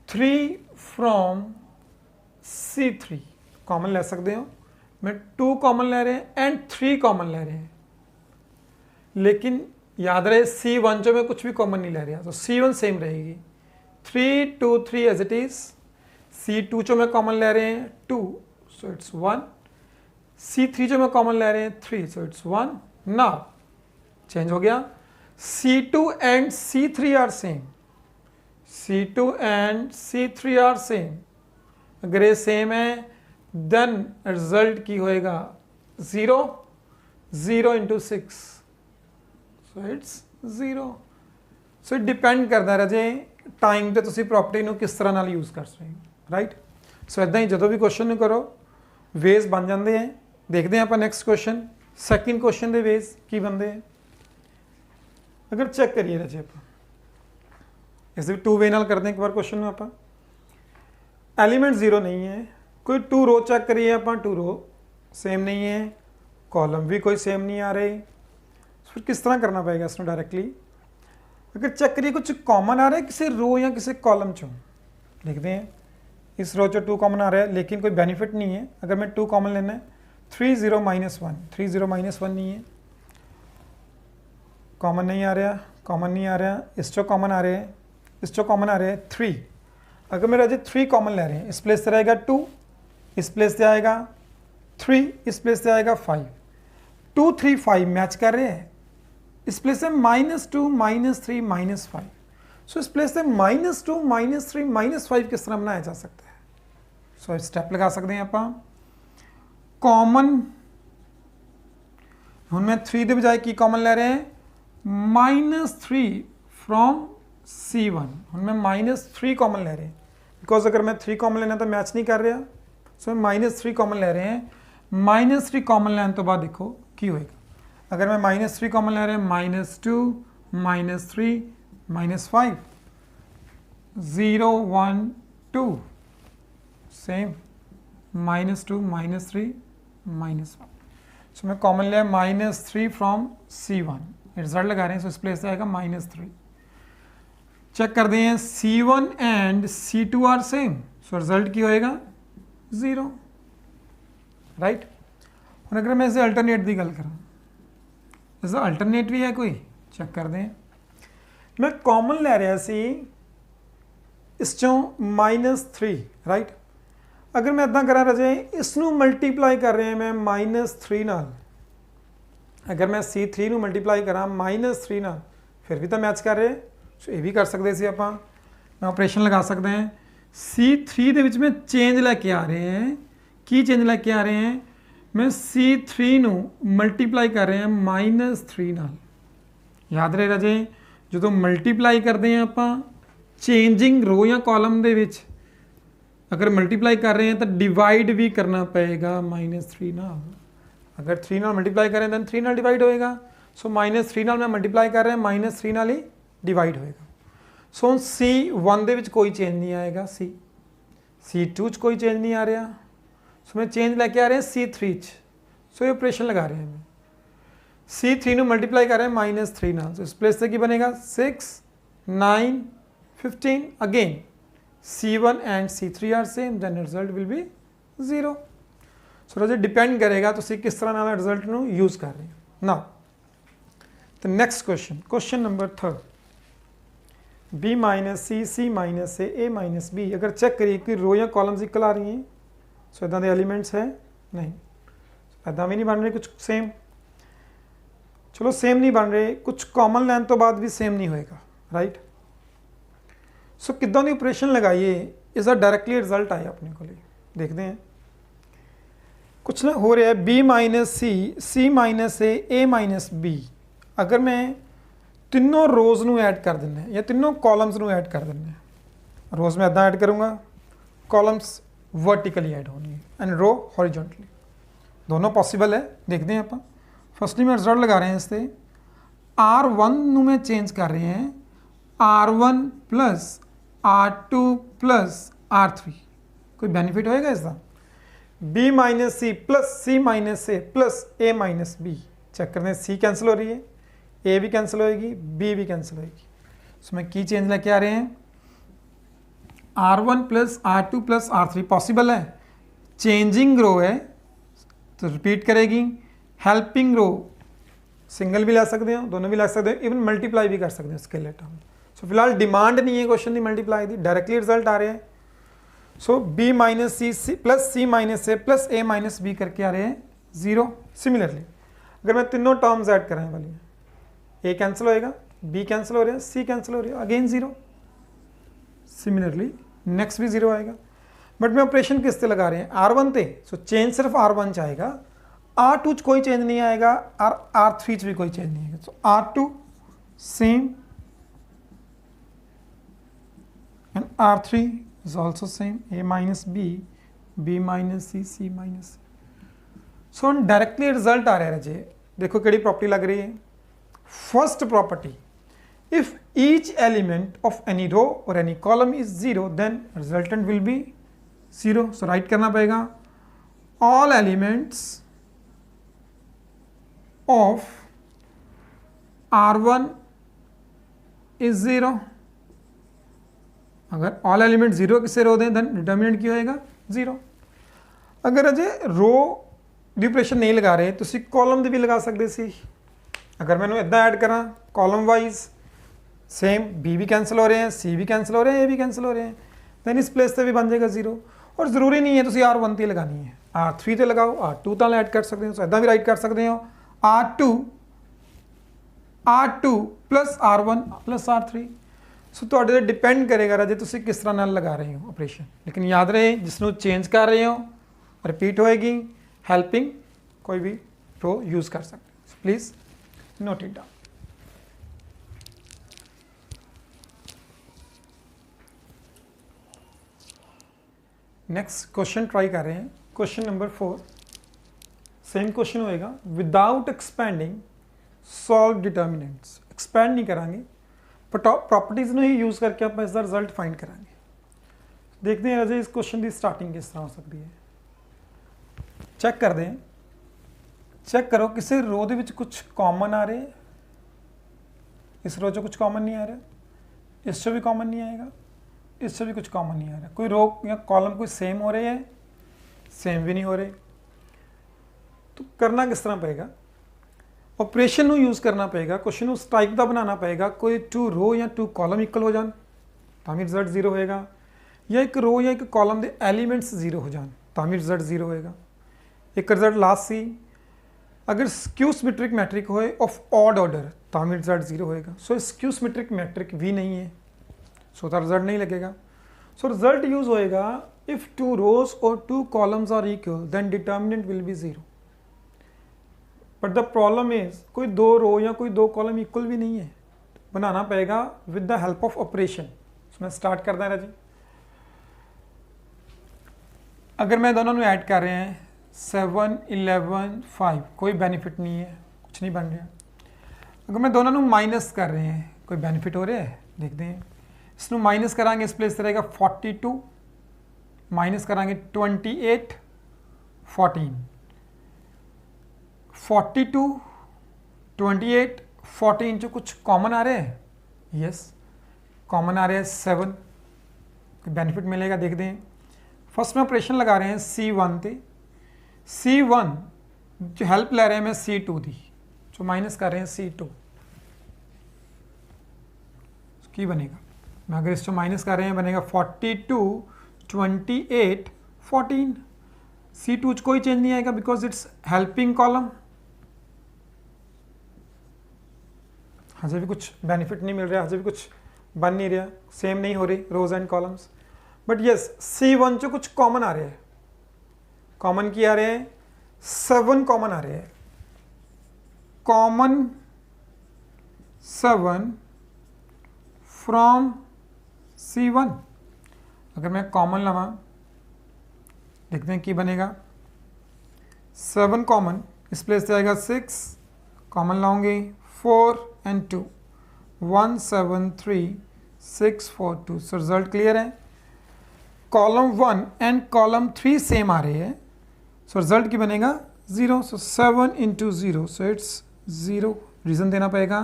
3 from C3 common ले सकते हो। मैं 2 कॉमन ले रहे हैं एंड 3 कॉमन ले रहे हैं, लेकिन याद रहे C1 जो मैं कुछ भी कॉमन नहीं ले रहा, तो C1 सेम रहेगी। 3 2 3 एज इट इज। C2 जो मैं कॉमन ले रहे हैं 2, सो इट्स 1। C3 जो मैं कॉमन ले रहे हैं 3, सो इट्स 1। नाउ चेंज हो गया, C2 and C3 are same, C2 and C3 are same. अगर ये सेम है देन रिजल्ट की होएगा 0, 0 into 6, so it's 0। So depend करता रहे टाइम ते तुसी प्रॉपर्टी नूं किस तरह नाल यूज़ कर सकते, राइट। सो इदां ही जो भी क्वेश्चन नूं करो वेज बन जाते हैं। देखते हैं आप नैक्सट क्वेश्चन, सैकेंड क्वेश्चन के वेज की बनते हैं। अगर चेक करिए राजे आप इस 2 वे नाल करते हैं एक बार क्वेश्चन में। आप एलिमेंट जीरो नहीं है, कोई 2 रो चेक करिए आप, 2 रो सेम नहीं है, कॉलम भी कोई सेम नहीं आ रहे, फिर किस तरह करना पड़ेगा इसमें डायरेक्टली। अगर चेक करिए कुछ कॉमन आ रहा है किसी रो या किसी कॉलम चो, देखते हैं इस रो चो 2 कॉमन आ रहा है, लेकिन कोई बेनिफिट नहीं है। अगर मैं 2 कॉमन लेना है 3 0 -1, 3 0 -1 नहीं है, कॉमन नहीं आ रहा, कॉमन नहीं आ रहा, इस चो कॉमन आ रहे हैं, इस चो कॉमन आ रहे हैं 3। अगर मेरा जी 3 कॉमन ले रहे हैं, इस प्लेस से रहेगा 2, इस प्लेस से आएगा 3, इस प्लेस से आएगा 5, 2 3 5 मैच कर रहे हैं। इस प्लेस से -2 -3 -5, सो इस प्लेस से -2 -3 -5 किस तरह बनाया जा सकता है। सो स्टेप लगा सकते हैं आप कॉमन। हुण मैं 3 के बजाय की कॉमन ले रहे हैं -3 फ्रॉम C1। हुण मैं -3 कॉमन ले रहे हैं, बिकॉज अगर मैं 3 कॉमन लेना तो मैच नहीं कर रहा, सो मैं -3 कॉमन ले रहे हैं। -3 कॉमन लैन तो बाद देखो की होएगा। अगर मैं -3 कॉमन ले रहे हैं -2 -3 -5, 0 1 2 सेम, -2 -3 -1, सो मैं कॉमन लिया -3 फ्रॉम C1, रिजल्ट लगा रहे हैं, सो इस प्लेस से आएगा -3। चेक कर दें C1 and C2 are same, so result की होएगा 0, राइट। और अगर मैं इसे अल्टरनेट की गल करूँ, इसका अल्टरनेट भी है कोई, चेक कर दें। मैं कॉमन ले रहा सी इस चों -3, राइट। अगर मैं इदा करा रजे इसनू मल्टीप्लाई कर रहे हैं मैं -3 नाल, अगर मैं C3 नू मल्टीप्लाई करा -3 नाल, फिर भी तो मैच कर रहे, सो ये भी कर सकते सी आप। मैं ऑपरेशन लगा सकते हैं C3 दे विच में चेंज लैके आ रहे हैं, की चेंज लैके आ रहे हैं, मैं C3 नू मल्टीप्लाई कर रहे हैं -3 नाल, याद रहे राजे जो मल्टीप्लाई करते हैं आप चेंजिंग रो या कॉलम ਦੇ ਵਿੱਚ अगर मल्टीप्लाई कर रहे हैं तो डिवाइड भी करना पड़ेगा -3 नाल। अगर 3 नाल मल्टीप्लाई करें दैन 3 नाल डिवाइड होएगा। सो -3 नाल मैं मल्टीप्लाई कर रहा है -3 नाल ही डिवाइड होएगा। सो ਹੁਣ C1 ਦੇ ਵਿੱਚ कोई चेंज नहीं आएगा, C2 च कोई चेंज नहीं आ रहा। सो मैं चेंज लेके आ रहे हैं C3 च। सो ये ऑपरेशन लगा रहे हैं मैं C3 ਨੂੰ मल्टीप्लाई कर रहे हैं -3 नाल। सो इस प्लेस से ਕੀ बनेगा 6 9 15 again C1 and C3 are same, then result will be 0. So Raje depend करेगा ਤੁਸੀਂ किस तरह नाल रिजल्ट ਨੂੰ यूज कर रहे हो। Now the next question number 3 B minus C, C minus A minus B। अगर चेक करिए कि रो या कॉलम्स इक्वल आ रही हैं सो इदा दे एलिमेंट्स है नहीं, इदा भी नहीं बन रहे, कुछ सेम, चलो सेम नहीं बन रहे, कुछ कॉमन लैन तो बाद भी सेम नहीं होएगा, राइट। सो किदां दी ऑपरेशन लगाइए इसका डायरेक्टली रिजल्ट आया अपने को, देखते हैं। कुछ ना हो रहा है B minus C, C minus A minus B। अगर मैं तीनों रोज़ ਨੂੰ ऐड कर देना या तीनों कॉलम्स ਨੂੰ ऐड कर देना, रोज़ में इदा ऐड करूँगा, कॉलम्स वर्टिकली ऐड होनी है एंड रो हॉरिजॉन्टली, दोनों पॉसिबल है। देखते हैं आप। फर्स्टली मैं रिजल्ट लगा रहे हैं इससे R1 ਨੂੰ मैं चेंज कर रहे हैं R1 plus R2 plus R3। कोई बेनिफिट होएगा इसका? B minus C plus C minus A plus A minus B। Check करते हैं, C कैंसिल हो रही है, A भी कैंसिल होएगी, B भी कैंसिल होएगी। सो मैं की चेंज लेके आ रहे हैं R1 plus R2 plus R3। Possible है, चेंजिंग रो है तो रिपीट करेगी, हेल्पिंग रो सिंगल भी ला सकते हो, दोनों भी ला सकते हो, इवन मल्टीप्लाई भी कर सकते हो स्केलेटन। सो फिलहाल डिमांड नहीं है क्वेश्चन की मल्टीप्लाई की, डायरेक्टली रिजल्ट आ रहे हैं। So B minus C plus C minus A plus A minus B करके आ रहे हैं 0। सिमिलरली अगर मैं तीनों टर्म्स ऐड कराने वाली हैं, A कैंसिल होएगा, B कैंसिल हो रहा है, C कैंसिल हो रही है, अगेन 0। सिमिलरली नेक्स्ट भी 0 आएगा। बट मैं ऑपरेशन किस से लगा रहे हैं R1 ते, सो चेंज सिर्फ R1 च आएगा, R2 च कोई चेंज नहीं आएगा और R3 च भी कोई चेंज नहीं आएगा। सो R2 same and R3 is also same, A minus B, B minus C, C minus C। So directly result आ रहा है राजे, देखो केड़ी प्रॉपर्टी लग रही है। First property, if each element of any row और any column is 0 then resultant will be 0। So write करना पड़ेगा all elements of R1 is 0। अगर ऑल एलिमेंट 0 किससे रो दें देन डिटर्मिनेंट क्या होएगा 0। अगर अजे रो दी ऑपरेशन नहीं लगा रहे तो कॉलम भी लगा सकते सी। अगर मैंने इदा ऐड करा कॉलम वाइज सेम, B भी कैंसिल हो रहे हैं, C भी कैंसिल हो रहे हैं, A भी कैंसिल हो रहे हैं, दैन इस प्लेस से भी बन जाएगा 0। और ज़रूरी नहीं है तुम R1 ते लगानी है, R3 ते लगाओ, R2 ताल ऐड कर सकते हो। सो इदा भी राइट कर सकते हो R2 plus R1 plus R3। सो तो डिपेंड करेगा राजे तुम किस तरह नाल लगा रहे हो ऑपरेशन। लेकिन याद रहे जिसनों चेंज कर रहे हो रिपीट होएगी, हेल्पिंग कोई भी रो यूज़ कर सकते हो। Please note it down. Next question try कर रहे हैं, क्वेश्चन नंबर 4। सेम क्वेश्चन होएगा, without expanding solve determinants. Expand नहीं करांगे, प्रॉपर्टीज़ ही यूज़ करके आप इसका रिजल्ट फाइंड करांगे। देखते हैं राजे इस क्वेश्चन की स्टार्टिंग किस तरह हो सकती है। चेक कर दें, चेक करो किसी रो दे विच कुछ कॉमन आ रहे, इस रो चो कुछ कॉमन नहीं आ रहा, इस चो भी कॉमन नहीं आएगा, इस चो भी कुछ कॉमन नहीं आ रहा। कोई रो या कॉलम कोई सेम हो रहे हैं, सेम भी नहीं हो रहे। तो करना किस तरह पड़ेगा, ऑपरेशन ਨੂੰ यूज़ करना पेगा, क्वेश्चन ਨੂੰ इस टाइप का बनाना पेगा, कोई 2 रो या 2 कॉलम इक्वल हो जान तो भी रिजल्ट 0 होएगा, या एक रो या एक कॉलम के एलीमेंट्स 0 हो जान तो भी रिजल्ट 0 होएगा। एक रिजल्ट लास्ट सी, अगर स्क्यू सिमेट्रिक मैट्रिक होए ऑफ ऑड ऑर्डर तो भी रिजल्ट 0 होएगा। सो स्क्यू सिमेट्रिक मैट्रिक भी नहीं है, सो तो रिजल्ट नहीं लगेगा। सो रिजल्ट यूज होएगा इफ 2 रोज और 2 columns are equal then determinant will be 0। But the problem is कोई दो रो या कोई दो कॉलम इक्वल भी नहीं है, बनाना पड़ेगा with the help of operation. उसमें स्टार्ट करना है जी। अगर मैं दोनों में ऐड कर रहे हैं 7 11 5, कोई बेनिफिट नहीं है, कुछ नहीं बन रहा। अगर मैं दोनों में माइनस कर रहे हैं, कोई बेनिफिट हो रहा है, देखते हैं। इसमें माइनस कराएंगे, इस प्लेस रहेगा 42, माइनस कराएंगे 28 14, 42 28 14 जो कुछ कॉमन आ रहे हैं, यस कॉमन आ रहे हैं 7, बेनिफिट मिलेगा, देखते हैं। फर्स्ट में ऑपरेशन लगा रहे हैं C1 थे, C1 जो हेल्प ले रहे हैं मैं C2 थी, जो माइनस कर रहे हैं C2 की बनेगा। मैं अगर इसको माइनस कर रहे हैं बनेगा 42 28 14। C2 कोई चेंज नहीं आएगा बिकॉज इट्स हेल्पिंग कॉलम, हजे भी कुछ बेनिफिट नहीं मिल रहा, हजे भी कुछ बन नहीं रहा, सेम नहीं हो रही rows and columns. But yes C1 जो कुछ कॉमन आ रहे हैं, कॉमन की आ रहे हैं 7 कॉमन आ रहे हैं, कॉमन 7 फ्रॉम C1। अगर मैं कॉमन लवा, देखते हैं कि बनेगा 7 कॉमन, इस प्लेस से आएगा 6, कॉमन लाऊंगे 4 and 2, 1 7 3 6 4 2। सो रिजल्ट क्लियर है, कॉलम 1 एंड कॉलम 3 सेम आ रहे हैं, सो रिजल्ट की बनेगा 0। So 7 into 0, so it's 0। Reason देना पड़ेगा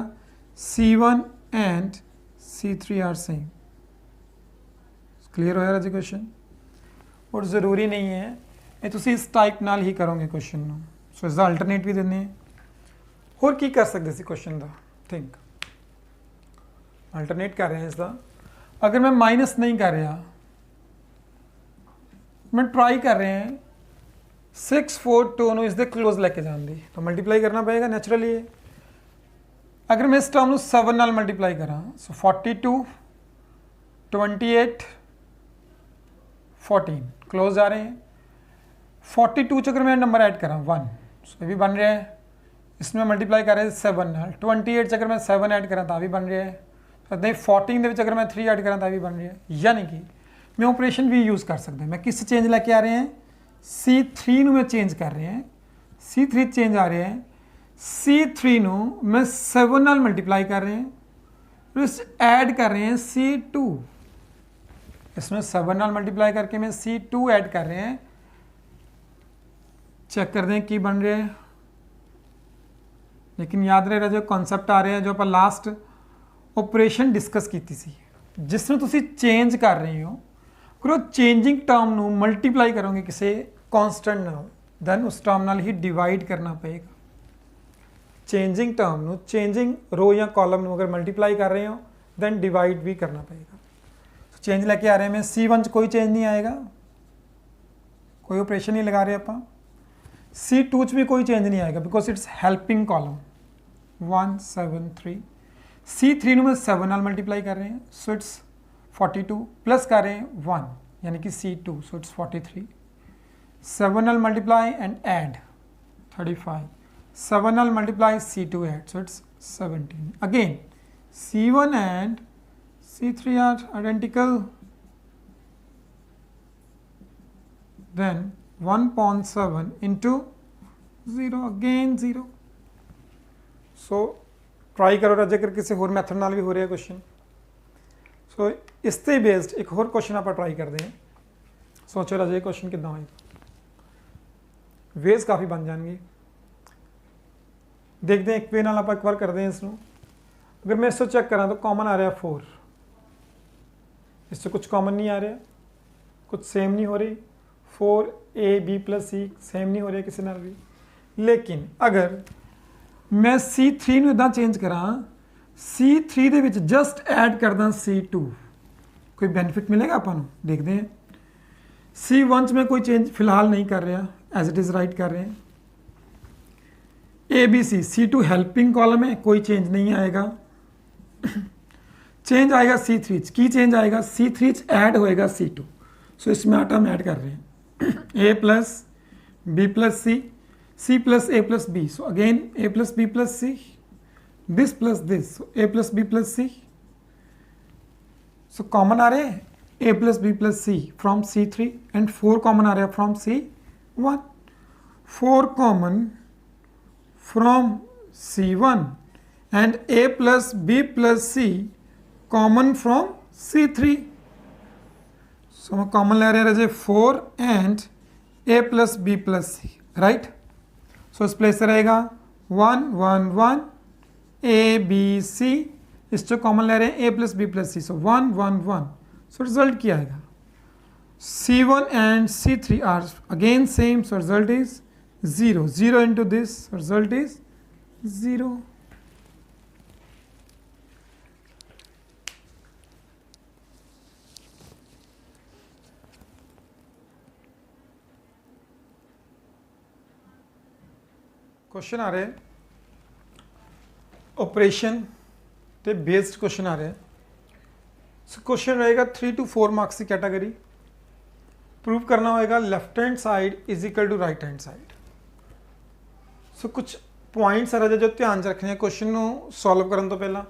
C1 and C3 are same. Clear होया जी क्वेश्चन। और ज़रूरी नहीं है ये तुसी इस टाइप नाल ही करोगे क्वेश्चन ਨੂੰ, सो इसका अल्टरनेट भी देने हैं। होर की कर सकते सी क्वेश्चन का, थिंक अल्टरनेट कर रहे हैं इसका। अगर मैं माइनस नहीं कर रहा, मैं ट्राई कर रहे हैं 6 4 2 इसके क्लोज लेके जाने दी, तो मल्टीप्लाई करना पड़ेगा नैचुरली है। अगर मैं इस टर्म को 7 नाल मल्टीप्लाई करा, सो 42 28 14 क्लोज आ रहे हैं। 42 च अगर मैं नंबर ऐड करा 1, सो ये भी बन रहा है। इसमें मल्टीप्लाई कर रहे हैं 7 नाल, 28 च अगर मैं 7 ऐड करा तो भी बन रहा है। तो 14 ਦੇ ਵਿੱਚ अगर मैं 3 ऐड करा तो भी बन रहा है। यानी कि मैं ऑपरेशन भी यूज़ कर सकता। मैं किस चेंज लेके आ रहे हैं, C3 ਨੂੰ मैं चेंज कर रहे हैं, C3 चेंज आ रहे हैं, C3 ਨੂੰ मैं 7 नाल मल्टीप्लाई कर रहे हैं, फिर इस ऐड कर रहे हैं C2, इसमें 7 नाल मल्टीप्लाई करके मैं C2 ऐड कर रहे हैं, चेक कर दें कि बन रहे हैं। लेकिन याद रहे जो कॉन्सैप्ट आ रहे हैं, जो आप लास्ट ऑपरेशन डिस्कस की थी, जिसमें तुसी चेंज कर रहे हो, अगर चेंजिंग टर्म ਨੂੰ मल्टीप्लाई करोगे किसी कॉन्स्टेंट नाल, दैन उस टर्म नाल ही डिवाइड करना पड़ेगा। चेंजिंग टर्म ਨੂੰ चेंजिंग रो या कॉलम ਨੂੰ अगर मल्टीप्लाई कर रहे हो दैन डिवाइड भी करना पड़ेगा। चेंज लेके आ रहे हैं मैं C1 च कोई चेंज नहीं आएगा, कोई ऑपरेशन नहीं लगा रहे आप। C2 च भी कोई चेंज नहीं आएगा because it's helping column 1 7 3। C3 ਨੂੰ मैं 7 नाल मल्टीप्लाई कर रहे हैं, सो इट्स 42 प्लस कर रहे हैं 1 यानी कि C2, सो इट्स 43। 7 नाल मल्टीप्लाई एंड ऐड 35, 7 नाल multiply C2 add, so it's 17। Again C1 and C3 are identical, then 1.7 into 0 again 0। so try करो राजे कर किसी होर मैथड नाल भी हो रहा है क्वेश्चन। सो इस ते बेस्ड एक होर क्वेश्चन आप ट्राई करते हैं। सोचो राजे क्वेश्चन कितना होएगा, वेज काफ़ी बन जाएंगे। देखते हैं एक वे नाल आप एक बार करते हैं इसको। अगर मैं इसको चेक करा तो कॉमन आ रहा है 4, इससे कुछ कॉमन नहीं आ रहा, कुछ सेम नहीं हो रही, 4AB + C सेम नहीं हो रहा किसी नाल भी। लेकिन अगर मैं C3 ਨੂੰ इदा चेंज करा, C3 ਦੇ ਵਿੱਚ जस्ट ऐड करदा C2, कोई बेनिफिट मिलेगा अपन, देखते हैं। C1 में कोई चेंज फिलहाल नहीं कर रहा, एज इट इज़ राइट कर रहे हैं। ABC C2 हेल्पिंग कॉलम है, कोई चेंज नहीं आएगा। चेंज आएगा C3 की चेंज आएगा, C3 ऐड होएगा C2, सो इसमें आटा हम ऐड कर रहे हैं A + B + C, C plus A plus B. So again A plus B plus C. This plus this. So A plus B plus C. So common आ रहे हैं A plus B plus C from C3 and 4 common आ रहे हैं from C1. 4 common from C1 and A plus B plus C common from C3. So हम common ले रहे हैं रजे 4 and A plus B plus C, right? So इस place से रहेगा 1 1 1 A B C, इस जो कॉमन ले रहे हैं A plus B plus C, so 1 1 1. So result क्या आएगा? C1 and C3 are again same, so result is 0. 0 into this, so result is 0. Question आ रहे हैं ऑपरेशन ते बेस्ड क्वेश्चन आ रहे हैं. सो क्वेश्चन रहेगा 3 to 4 मार्क्स की कैटेगरी. प्रूव करना होगा left hand side is equal to right hand side. So कुछ पॉइंट्स आ रहे जो ध्यान च रखने क्वेश्चन को सॉल्व करने तो पहला.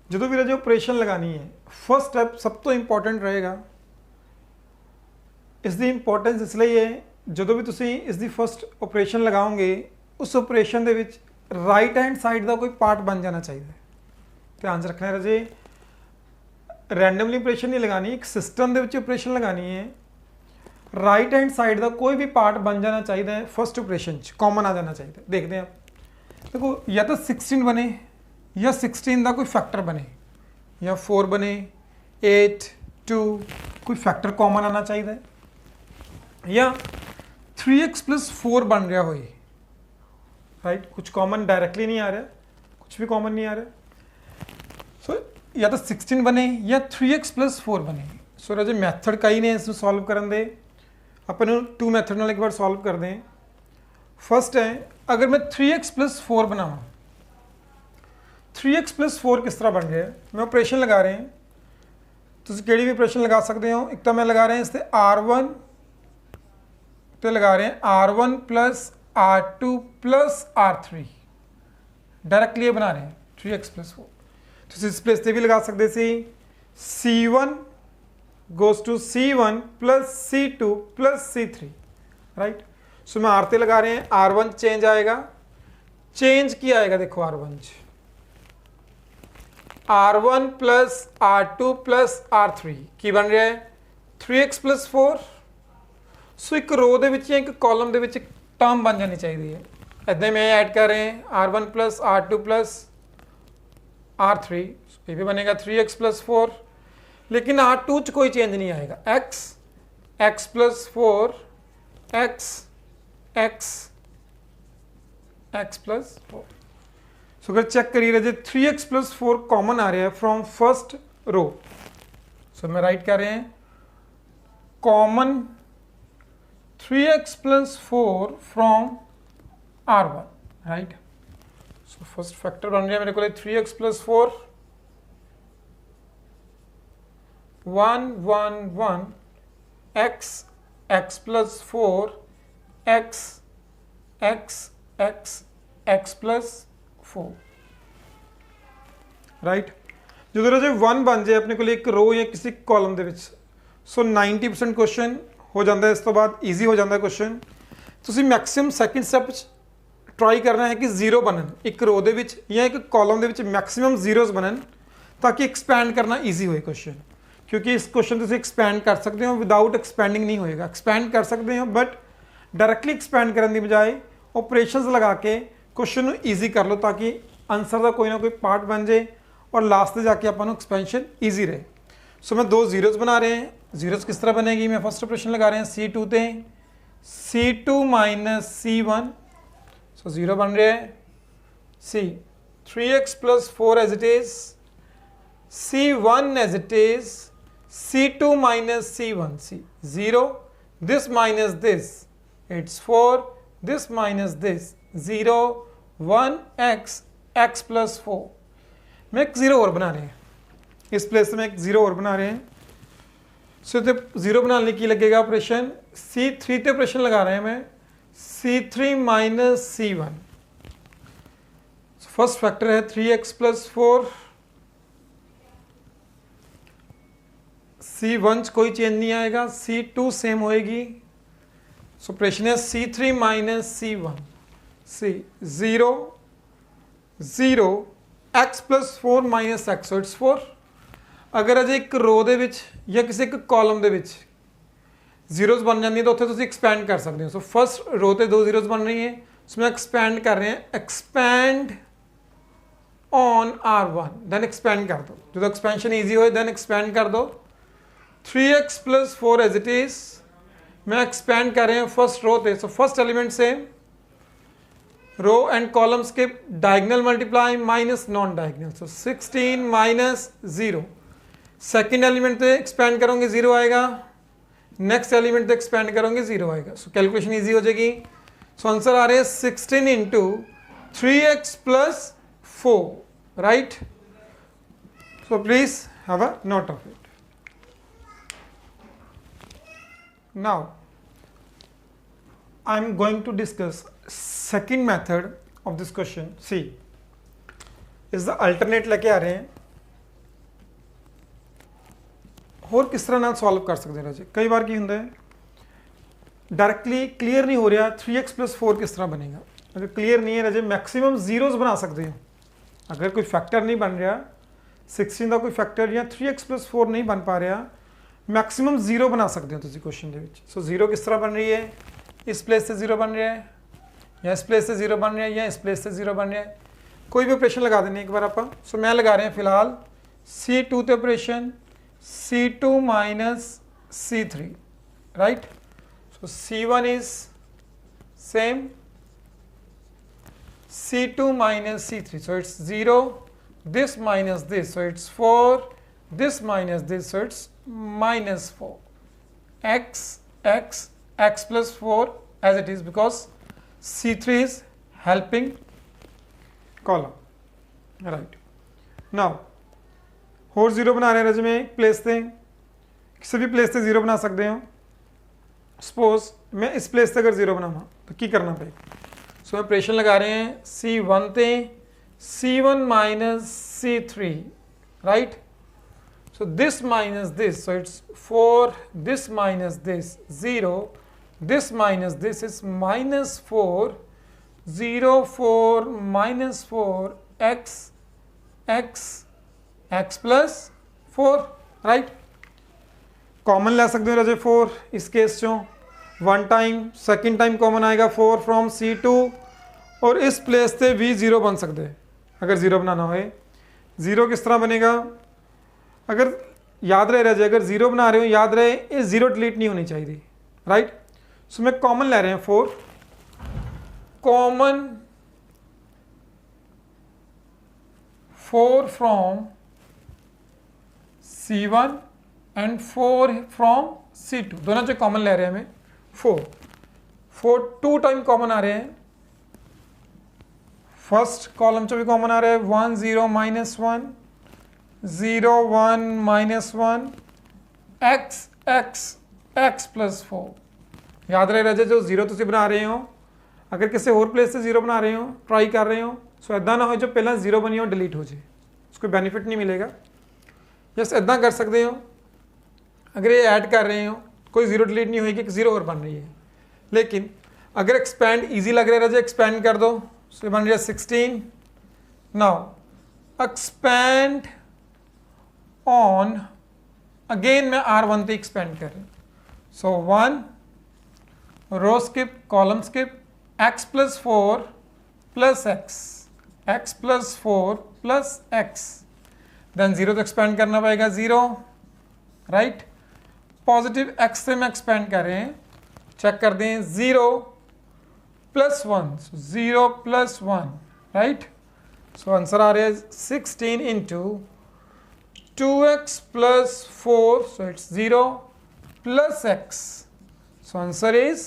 जो भी रजे ऑपरेशन लगानी है फर्स्ट स्टैप सब तो इंपॉर्टेंट रहेगा. इसकी इंपॉर्टेंस इसलिए है जो भी तुम इसकी फर्स्ट ऑपरेशन लगाओगे उस ऑपरेशन के राइट हैंड साइड का कोई पार्ट बन जाना चाहिए. ध्यान रखना है रजे रैंडमली ऑपरेशन नहीं लगानी, एक सिस्टम के ऑपरेशन लगानी है. राइट हैंड साइड का कोई भी पार्ट बन जाना चाहिए फर्स्ट ऑपरेशन कॉमन आ जाना चाहिए. देखते हैं देखो या तो 16 बने या 16 का कोई फैक्टर बने या 4 बने 8 2 कोई फैक्टर कॉमन आना चाहिए या 3x plus 4 बन रहा हो. राइट कुछ कॉमन डायरेक्टली नहीं आ रहा, कुछ भी कॉमन नहीं आ रहा. सो या तो 16 बने या 3x plus 4 बने. सो राजे मैथड कई ने इसको सॉल्व करने दे. अपन 2 मैथड नाल एक बार सॉल्व कर दें. फर्स्ट है अगर मैं 3x plus 4 बनावा, 3x plus 4 किस तरह बन गया है. मैं ऑपरेशन लगा रहे हैं, तुम केड़ी भी ऑपरेशन लगा सकते हो. एक तो मैं लगा रहे हैं इससे R1 तो लगा रहे हैं R1 plus R2 plus R3. Directly ये बना रहे हैं 3x plus 4. तो इस प्लेस से भी लगा सकते C C1 goes to C1 plus C2 plus C3. Right so मैं R ते लगा रहे हैं R1 चेंज आएगा. चेंज क्या आएगा देखो R1 R1 plus R2 plus R3 की बन रहा है 3x plus 4. सो एक रो दे विच या एक कॉलम दे विच टर्म बन जानी चाहिए है. इदां में ऐड कर रहे हैं R1 plus R2 plus R3, ये भी बनेगा 3x plus 4. लेकिन R2 च कोई चेंज नहीं आएगा. x plus 4 x plus 4. सो अगर चेक करिए रहे 3x plus 4 कॉमन आ रहा है फ्रॉम फर्स्ट रो. सो मैं राइट कर रहे हैं common 3x plus 4 from R1. Right so first factor बन गया मेरे को 3x plus 4 1 1 1 x plus 4 x plus 4. Right जो जो 1 बन जाए अपने को एक रो या किसी कॉलम के सो 90% क्वेश्चन हो जाता है. इस तो बाद ईजी हो जाता है क्वेश्चन. तुम मैक्सिमम सैकेंड स्टैप ट्राई करना है कि 0 बनन एक रो दे विच या एक कॉलम दे विच मैक्सिमम जीरोस बनन ताकि एक्सपैंड करना ईजी होए क्वेश्चन. क्योंकि इस क्वेश्चन तुम एक्सपैंड कर सकते हो विदाउट एक्सपैंडिंग नहीं होएगा. एक्सपैंड कर सकते हो बट डायरेक्टली एक्सपैंड करने की बजाय ऑपरेशंस लगा के क्वेश्चन को ईजी कर लो ताकि आंसर का कोई ना कोई पार्ट बन जाए और लास्ट में जाके अपन एक्सपेंशन ईजी रहे. सो मैं 2 जीरोस बना रहे हैं. जीरोस किस तरह बनेगी मैं फर्स्ट ऑपरेशन लगा रहे हैं C2 ते C2 माइनस C1. सो 0 बन रहा है. C 3x plus 4 as it is, C1 as it is, C2 minus C1, C 0, this minus this, it's 4, this minus this, 0, 1 x plus 4. मैं एक 0 और बना रहे हैं. इस प्लेस में एक 0 और बना रहे हैं. सो तो 0 बनाने की लगेगा ऑपरेशन C3 पे ऑपरेशन लगा रहे हैं मैं C3 minus C1, first factor है 3x प्लस 4, C1 कोई चेंज नहीं आएगा, C2 सेम होएगी, सो प्रश्न है C3 minus C1, C 0 0 x plus 4 minus x, so it's 4। अगर अजे एक रो ਦੇ ਵਿੱਚ ਜਾਂ ਕਿਸੇ ਇੱਕ ਕਾਲਮ ਦੇ ਵਿੱਚ ਜ਼ੀਰੋਜ਼ ਬਣ ਜਾਂਦੀਆਂ ਤਾਂ ਉੱਥੇ ਤੁਸੀਂ ਐਕਸਪੈਂਡ ਕਰ ਸਕਦੇ ਹੋ। ਸੋ ਫਸਟ रो ਤੇ ਦੋ ਜ਼ੀਰੋਜ਼ ਬਣ ਰਹੀ ਹੈ, इसमें एक्सपैंड कर रहे हैं, expand on R1, then expand कर दो, जो एक्सपेंशन ईजी हो देन एक्सपैंड कर दो। 3x plus 4 as it is, मैं एक्सपैंड कर रहे हैं फर्स्ट रो पे, सो फर्स्ट एलिमेंट से रो एंड कॉलम्स के diagonal multiply minus non diagonal, so 16 minus 0। Second element पे एक्सपैंड करोगे 0 आएगा, नेक्स्ट एलिमेंट पे एक्सपैंड करोगे 0 आएगा, सो कैलकुलेशन ईजी हो जाएगी। सो आंसर आ रहे हैं 16 into 3x plus 4, right. So please have a note of it. Now I am going to discuss second method of this question. See, is the alternate लेके आ रहे हैं, और किस तरह ਨਾਲ सॉल्व कर सकते हैं राजे। कई बार की ਹੁੰਦਾ है डायरेक्टली क्लियर नहीं हो रहा 3x प्लस 4 किस तरह बनेगा। अगर क्लियर नहीं है राजे मैक्सिमम जीरोज बना सकते हो। अगर कोई फैक्टर नहीं बन रहा 16 का कोई फैक्टर या 3x प्लस 4 नहीं बन पा रहा, मैक्सिमम जीरो बना सकते हो तुम क्वेश्चन के। सो जीरो किस तरह बन रही है, इस प्लेस से जीरो बन रहा है, या इस प्लेस से जीरो बन रहा है, या इस प्लेस से जीरो बन रहा है। कोई भी ऑपरेशन लगा देने एक बार आप। सो मैं लगा रहे हैं फिलहाल C2 ते operation, C2 minus C3, right. So C1 is same, C2 minus C3, so it's 0, this minus this, so it's 4, this minus this, so it's minus 4, x plus 4 as it is, because C3 is helping column, right। now और zero बना रहे हैं रज में place से, किसी भी place से जीरो बना सकते हो। सपोज मैं इस प्लेस से अगर जीरो बनावा तो की करना पड़ेगा। सो ऑपरेशन लगा रहे हैं C1 ते C1 minus C3, right। so this minus this, so it's 4, this minus this 0, this minus this is minus 4, 0 4 minus 4 x plus 4, right। Common ले सकते हो राजे 4 इस केस चो, one time second time common आएगा 4 फ्रॉम C2, और इस place से भी 0 बन सकते हैं अगर जीरो बनाना हो। जीरो किस तरह बनेगा, अगर याद रहे राजे, अगर जीरो बना रहे हो याद रहे ये जीरो डिलीट नहीं होनी चाहिए, राइट। सो मैं कॉमन ले रहे हैं 4, common 4 from C1 and 4 from C2, दोनों जो कॉमन ले रहे हैं हमें 4 2 टाइम कॉमन आ रहे हैं। फर्स्ट कॉलम चो भी कॉमन आ रहा है 1 0 माइनस 1 0 1 माइनस 1 x प्लस 4। याद रहे राजे जो जीरो तुम बना रहे हो, अगर किसी होर प्लेस से जीरो बना रहे हो ट्राई कर रहे हो, सो इदा ना हो जो पहला जीरो बनी हो डिलीट हो जाए, उसको बेनिफिट नहीं मिलेगा। जस्ट इदा कर सकते हो, अगर ये ऐड कर रहे हो कोई जीरो डिलीट नहीं होगी, जीरो और बन रही है। लेकिन अगर एक्सपैंड ईजी लग रहा है राजे एक्सपैंड कर दो, सो बन रहा है 16। नाउ एक्सपैंड ऑन, अगेन मैं R1 पे एक्सपेंड कर रहा हूँ, so 1 row skip column skip, x plus 4 plus x plus 4 plus x, then 0 तो एक्सपेंड करना पड़ेगा 0, राइट। पॉजिटिव x से मैं एक्सपेंड कर रहे हैं, चेक कर दें 0 plus 1, 0 plus 1, right. So answer आ रहा है 16 into 2x plus 4, so it's 0 plus x, so answer is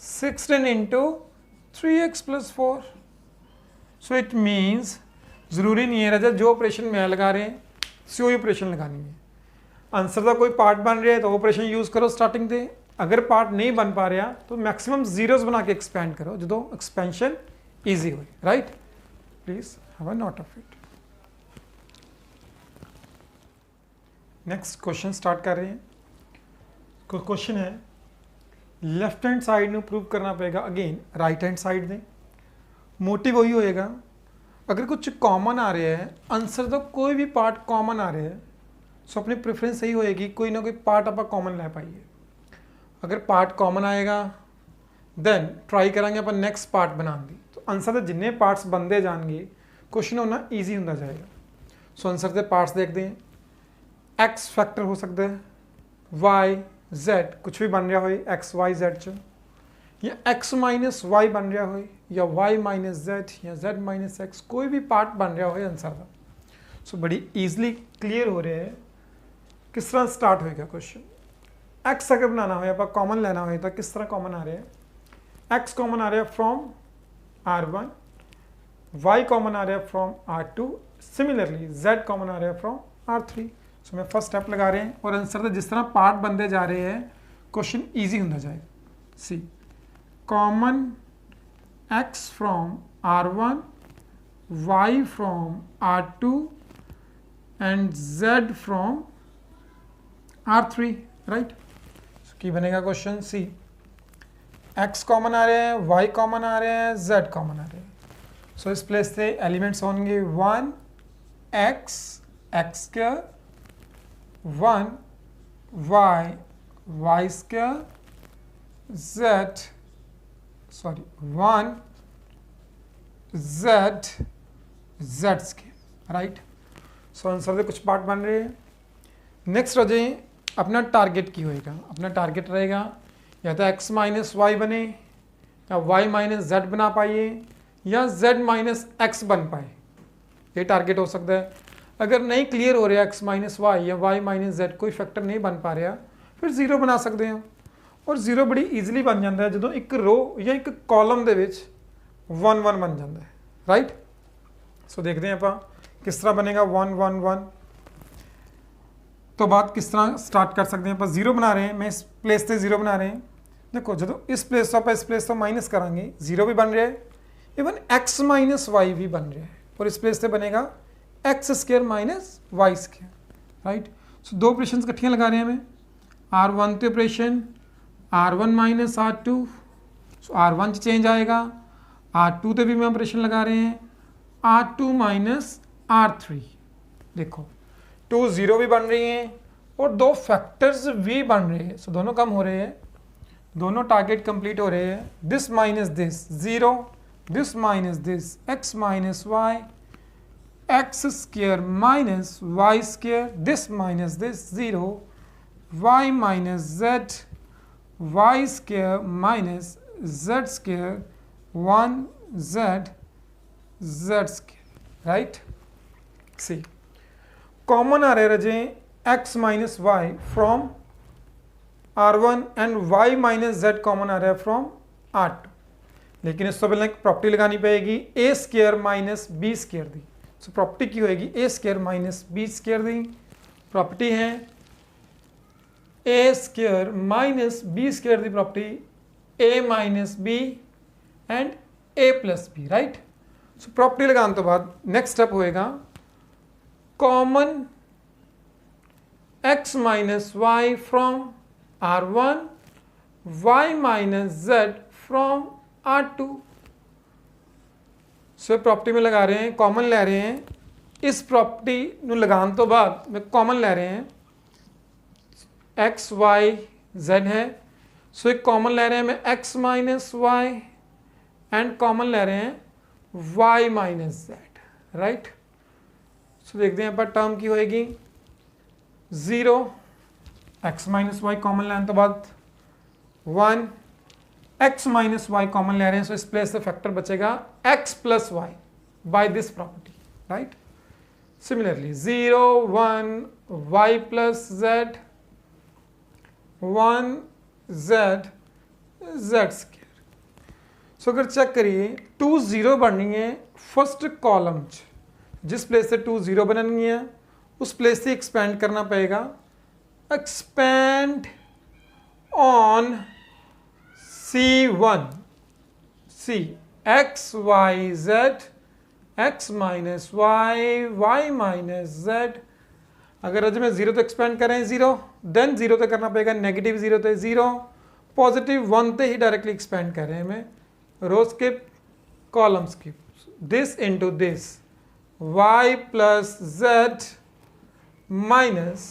16 into 3x plus 4। so it means ज़रूरी नहीं है राजा जो ऑपरेशन में लगा रहे हैं सी ऑपरेशन लगानी है। आंसर का कोई पार्ट बन रहा है तो ऑपरेशन यूज़ करो स्टार्टिंग से, अगर पार्ट नहीं बन पा रहा तो मैक्सिमम जीरोस बना के एक्सपैंड करो जो एक्सपेंशन ईजी हो, right. Please have a note of it. Next question start कर रहे हैं। क्वेश्चन है लेफ्ट हैंड साइड में प्रूव करना पड़ेगा अगेन राइट हैंड साइड में। मोटिव वही होएगा, अगर कुछ कॉमन आ रहा है आंसर तो कोई भी पार्ट कॉमन आ रहा है सो अपनी प्रेफरेंस सही होएगी कोई ना कोई पार्ट आप कॉमन लै पाइए। अगर पार्ट कॉमन आएगा देन ट्राई करांगे अपन नेक्स्ट पार्ट बनाने दी, तो आंसर के जिन्ने पार्ट्स बनते जाएंगे क्वेश्चन होना ईजी होता जाएगा। सो आंसर के पार्ट्स देखते हैं। एक्स फैक्टर हो सकता है, वाई जेड कुछ भी बन रहा हो एक्स वाई जेड च, या एक्स माइनस वाई बन रहा हो, या वाई माइनस जेड, या जेड माइनस एक्स, कोई भी पार्ट बन रहा हो आंसर का। सो बड़ी ईजिली क्लीयर हो रहा है किस तरह स्टार्ट होएगा क्वेश्चन। एक्स अगर बनाना हो आप कॉमन लेना हो तो किस तरह कॉमन आ रहा है। एक्स कॉमन आ रहा है फ्रॉम R1, वाई कॉमन आ रहा है from R2, similarly Z common आ रहा है फ्रॉम R3। सो मैं फर्स्ट स्टेप लगा रहे हैं और आंसर तो जिस तरह पार्ट बनते जा रहे हैं क्वेश्चन ईजी होता जाएगा। See common X from R1, Y from R2 and Z from R3, right. की बनेगा क्वेश्चन। सी एक्स कॉमन आ रहे हैं, वाई कॉमन आ रहे हैं, जेड कॉमन आ रहे हैं। सो इस प्लेस से एलिमेंट्स होंगे 1 x x square, 1 y y square, z 1 Z Z square, right. So answer के कुछ पार्ट बन रहे हैं। नेक्स्ट रहे अपना टारगेट की होएगा। अपना टारगेट रहेगा या तो एक्स माइनस वाई बने, या वाई माइनस जेड बना पाइए, या जेड माइनस एक्स बन पाए, ये टारगेट हो सकता है। अगर नहीं क्लियर हो रहा एक्स माइनस वाई या वाई माइनस जेड कोई फैक्टर नहीं बन पा रहा फिर जीरो बना सकते हैं, और जीरो बड़ी ईजिली बन जाता है जो एक रो या एक कॉलम के 1 1 बन जाता है, राइट। सो देखते हैं आप किस तरह बनेगा 1 1 1। तो बात किस तरह स्टार्ट कर सकते हैं। आप जीरो बना रहे हैं, मैं इस प्लेस से जीरो बना रहे हैं। देखो जो इस प्लेस तो आप इस प्लेस तो माइनस करांगे जीरो भी बन रहा है, इवन एक्स माइनस वाई भी बन रहा है, और इस प्लेस से बनेगा X square minus Y square, right. So दो ऑपरेशन इकट्ठियाँ लगा रहे हैं हमें। R1 तो ऑपरेशन R1 माइनस R2, सो R1 चेंज आएगा। R2 तो भी मैं ऑपरेशन लगा रहे हैं R2 माइनस R3। देखो 2 0 भी बन रही हैं और दो फैक्टर्स भी बन रहे हैं, सो दोनों कम हो रहे हैं, दोनों टारगेट कंप्लीट हो रहे हैं। This minus this 0, this minus this X minus Y, X square minus Y square, this minus this 0, Y minus Z, Y square minus Z square, 1 Z Z square, right. See common आ रहे रजे X minus Y from R1 and Y minus Z common आ रहा है from R2, लेकिन इस तो पहले एक प्रॉपर्टी लगानी पड़ेगी A square minus B square दी। सो प्रॉपर्टी की होएगी A square minus B square दी। प्रॉपर्टी है A square minus B square दी property A minus B and A plus B, right. So property लगाने तो बाद नेक्स्ट स्टेप होएगा common x minus Y from R1, y minus Z from R2। So property में लगा रहे हैं, common ले रहे हैं। इस प्रॉपर्टी लगाने तो बाद में कॉमन ले रहे हैं, x y z है। सो एक कॉमन ले रहे हैं मैं x minus y and common ले रहे हैं y minus z, right. So देखते हैं पर टर्म की होएगी 0, एक्स माइनस वाई कॉमन लेने तो बाद 1, एक्स माइनस वाई कॉमन ले रहे हैं, सो इस प्लेस से फैक्टर बचेगा X plus Y by this property, right. Similarly 0 1 Y plus Z, 1 Z Z square. So अगर चेक करिए 2 0 बननी है फर्स्ट कॉलम च, जिस प्लेस से 2 0 बननी है उस प्लेस से एक्सपेंड करना पड़ेगा, expand on C1 C x y z x minus y y minus z. अगर अजय में 0 तो एक्सपेंड करें 0, देन 0 तो करना पड़ेगा नेगेटिव 0 तो 0, पॉजिटिव 1 तो ही डायरेक्टली एक्सपेंड कर रहे हैं हमें, row skip column skip, this into this y plus z minus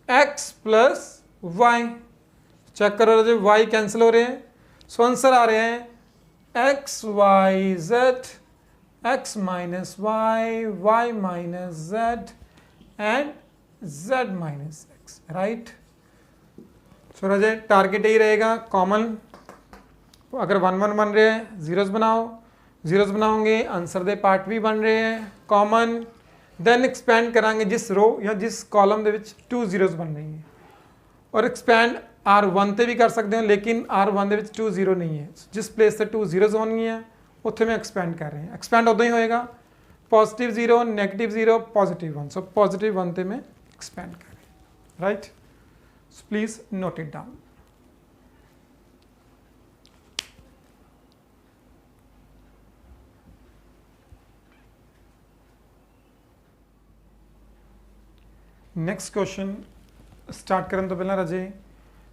x plus y। Check करो अजय y कैंसिल हो रहे हैं, सो आंसर आ रहे हैं x y z x minus y y minus z and z minus x, right. So रजे target यही रहेगा common, अगर 1 1 बन रहे हैं जीरोस बनाओ, जीरोस बनाओगे आंसर दे पार्ट भी बन रहे हैं कॉमन, देन एक्सपेंड करांगे जिस रो या जिस कॉलम ਦੇ ਵਿੱਚ 2 ਜ਼ੀਰੋਸ बन रही हैं, और एक्सपेंड R1 ਤੇ भी कर सकते हैं, लेकिन R1 ਦੇ ਵਿੱਚ 2 ਜ਼ੀਰੋ नहीं है, जिस प्लेस से 2 ਜ਼ੀਰੋਸ ਹੋਣਗੀਆਂ ਉੱਥੇ मैं एक्सपेंड कर रहे हैं, एक्सपेंड उदा ही होएगा positive 0 negative 0 positive 1, so positive 1 ਤੇ मैं एक्सपेंड कर रहे हैं, right. So please note it down. Next question start ਕਰਨ ਤੋਂ ਪਹਿਲਾਂ ਰਾਜੇ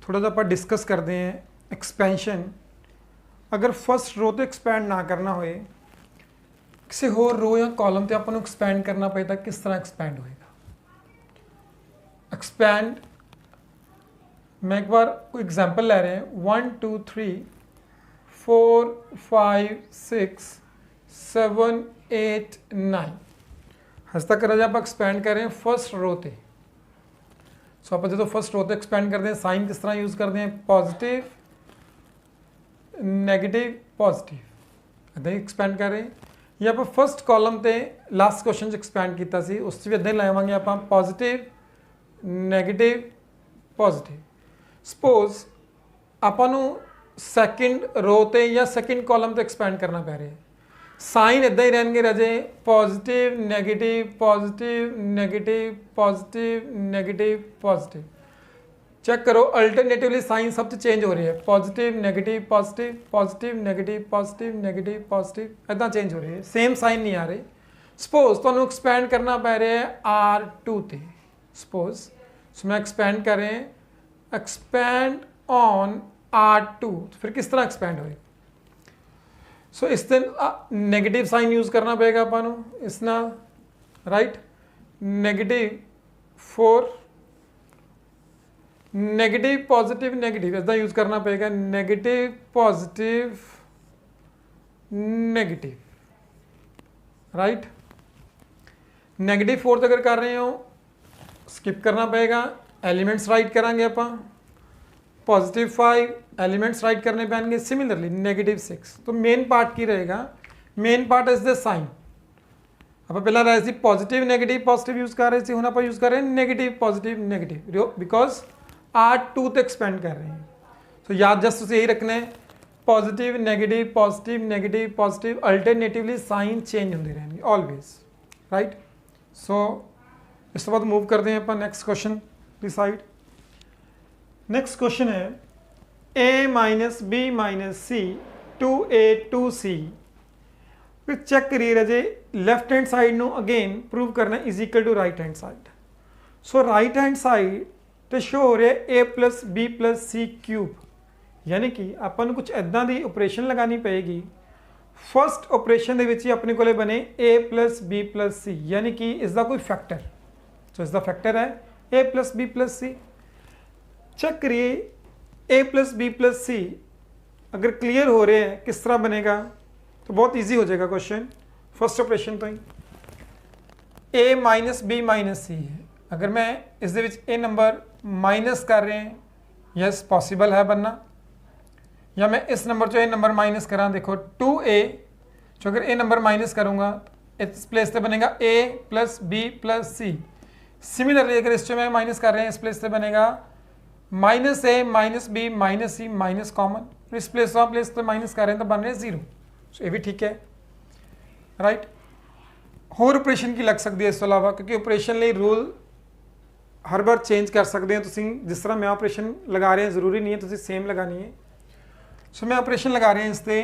ਥੋੜਾ ਜਿਹਾ ਆਪਾਂ ਡਿਸਕਸ ਕਰਦੇ ਹਾਂ ਐਕਸਪੈਂਸ਼ਨ। ਅਗਰ ਫਸਟ रो ਤੇ ਐਕਸਪੈਂਡ ਨਾ ਕਰਨਾ ਹੋਏ, ਕਿਸੇ ਹੋਰ रो ਜਾਂ ਕਾਲਮ ਤੇ ਆਪਾਂ ਨੂੰ ਐਕਸਪੈਂਡ ਕਰਨਾ ਪਏ ਤਾਂ ਕਿਸ ਤਰ੍ਹਾਂ ਐਕਸਪੈਂਡ ਹੋਏਗਾ। ਐਕਸਪੈਂਡ मैं एक बार कोई एग्जांपल ले रहे हैं 1 2 3 4 5 6 7 8 9 हज तक राजा आप एक्सपेंड कर रहे हैं फर्स्ट रो ते। सो आप जो फर्स्ट रो ते एक्सपेंड करते हैं साइन किस तरह यूज़ करते हैं, पॉजिटिव नेगेटिव पॉजिटिव इदा ही एक्सपेंड कर रहे हैं। या आप फर्स्ट कॉलम ते लास्ट क्वेश्चन एक्सपेंड किया सी उस भी इदा ही लावांगे आप पॉजिटिव नेगेटिव पॉजिटिव। सपोज ਆਪਾਂ ਨੂੰ ਸੈਕਿੰਡ रो ਤੇ ਜਾਂ ਸੈਕਿੰਡ ਕਾਲਮ ਤੇ ਐਕਸਪੈਂਡ ਕਰਨਾ ਪੈ ਰਿਹਾ, ਸਾਈਨ ਇਦਾਂ ਹੀ ਰਹਿਣਗੇ ਰਾਜੇ positive negative positive negative positive negative positive. Check ਕਰੋ ਅਲਟਰਨੇਟਿਵਲੀ ਸਾਈਨ ਸਭ ਤੋਂ ਚੇਂਜ ਹੋ ਰਹੀ ਹੈ, positive negative positive positive negative positive negative positive ਇਦਾਂ ਚੇਂਜ ਹੋ ਰਹੀ ਹੈ, सेम साइन नहीं आ रहे। सपोज ਤੁਹਾਨੂੰ ਐਕਸਪੈਂਡ ਕਰਨਾ ਪੈ ਰਿਹਾ ਹੈ R2 ਤੇ, सपोज सो मैं एक्सपेंड कर रहे हैं एक्सपेंड ऑन R2, फिर किस तरह एक्सपेंड होएगा। सो इस दिन नेगेटिव साइन यूज़ करना पड़ेगा अपन इस ना, right. Negative 4 negative positive negative इदा यूज़ करना पड़ेगा, negative positive negative, right. Negative 4 अगर कर रहे हो स्किप करना पड़ेगा, एलिमेंट्स राइट करांगे आप पॉजिटिव 5 एलिमेंट्स राइट करने पैनगे, सिमिलरली नेगेटिव 6। तो मेन पार्ट की रहेगा, main part is the sign. आप पहला रहे C positive negative positive use कर रहे थे, हुण आप यूज़ कर रहे हैं negative positive negative because R2 तक एक्सपेंड कर रहे हैं। तो याद जस्ट यही रखना है positive negative positive alternatively sign change होते रहेंगे ऑलवेज, राइट। सो इस तो बाद मूव करते हैं अपन नेक्स्ट क्वेश्चन की साइड। नेक्स्ट क्वेश्चन है a minus b minus c 2a 2c। फिर चेक करिए राजे लैफ्ट हैंड साइड ਨੂੰ अगेन प्रूव करना is equal to right hand side. So right hand side तो शो हो रहा है a plus b plus c cube, यानी कि अपन ਨੂੰ कुछ इदां ਦੀ ऑपरेशन लगानी पएगी। फर्स्ट ऑपरेशन ਦੇ ਵਿੱਚ ਹੀ ਆਪਣੇ ਕੋਲੇ बने a प्लस बी प्लस सी, यानी कि इसका कोई फैक्टर, सो इसका फैक्टर है a plus b plus c. Check करिए a plus b plus c अगर क्लियर हो रहे हैं किस तरह बनेगा, तो बहुत इजी हो जाएगा क्वेश्चन। फर्स्ट ऑपरेशन तो ही a माइनस बी माइनस सी है, अगर मैं इस दे विच a नंबर माइनस कर रहे हैं, यस पॉसिबल है बनना, या मैं इस नंबर चो a नंबर माइनस करा, देखो 2a जो अगर a नंबर माइनस करूँगा इस प्लेस से बनेगा a plus b plus c. Similarly अगर इस चो मैं माइनस कर रहे हैं इस प्लेस से बनेगा minus a minus b minus C minus common, इस प्लेस तो माइनस कर रहे हैं तो बन रहे 0। सो ये भी ठीक है, राइट। होर ऑपरेशन की लग सकती है इस तो अलावा, क्योंकि ऑपरेशन लिए रूल हर बार चेंज कर सकते हो तुसी जिस तरह मैं ऑपरेशन लगा रहे हैं जरूरी नहीं है तुसी सेम लगानी है। सो मैं ऑपरेशन लगा रहे हैं इससे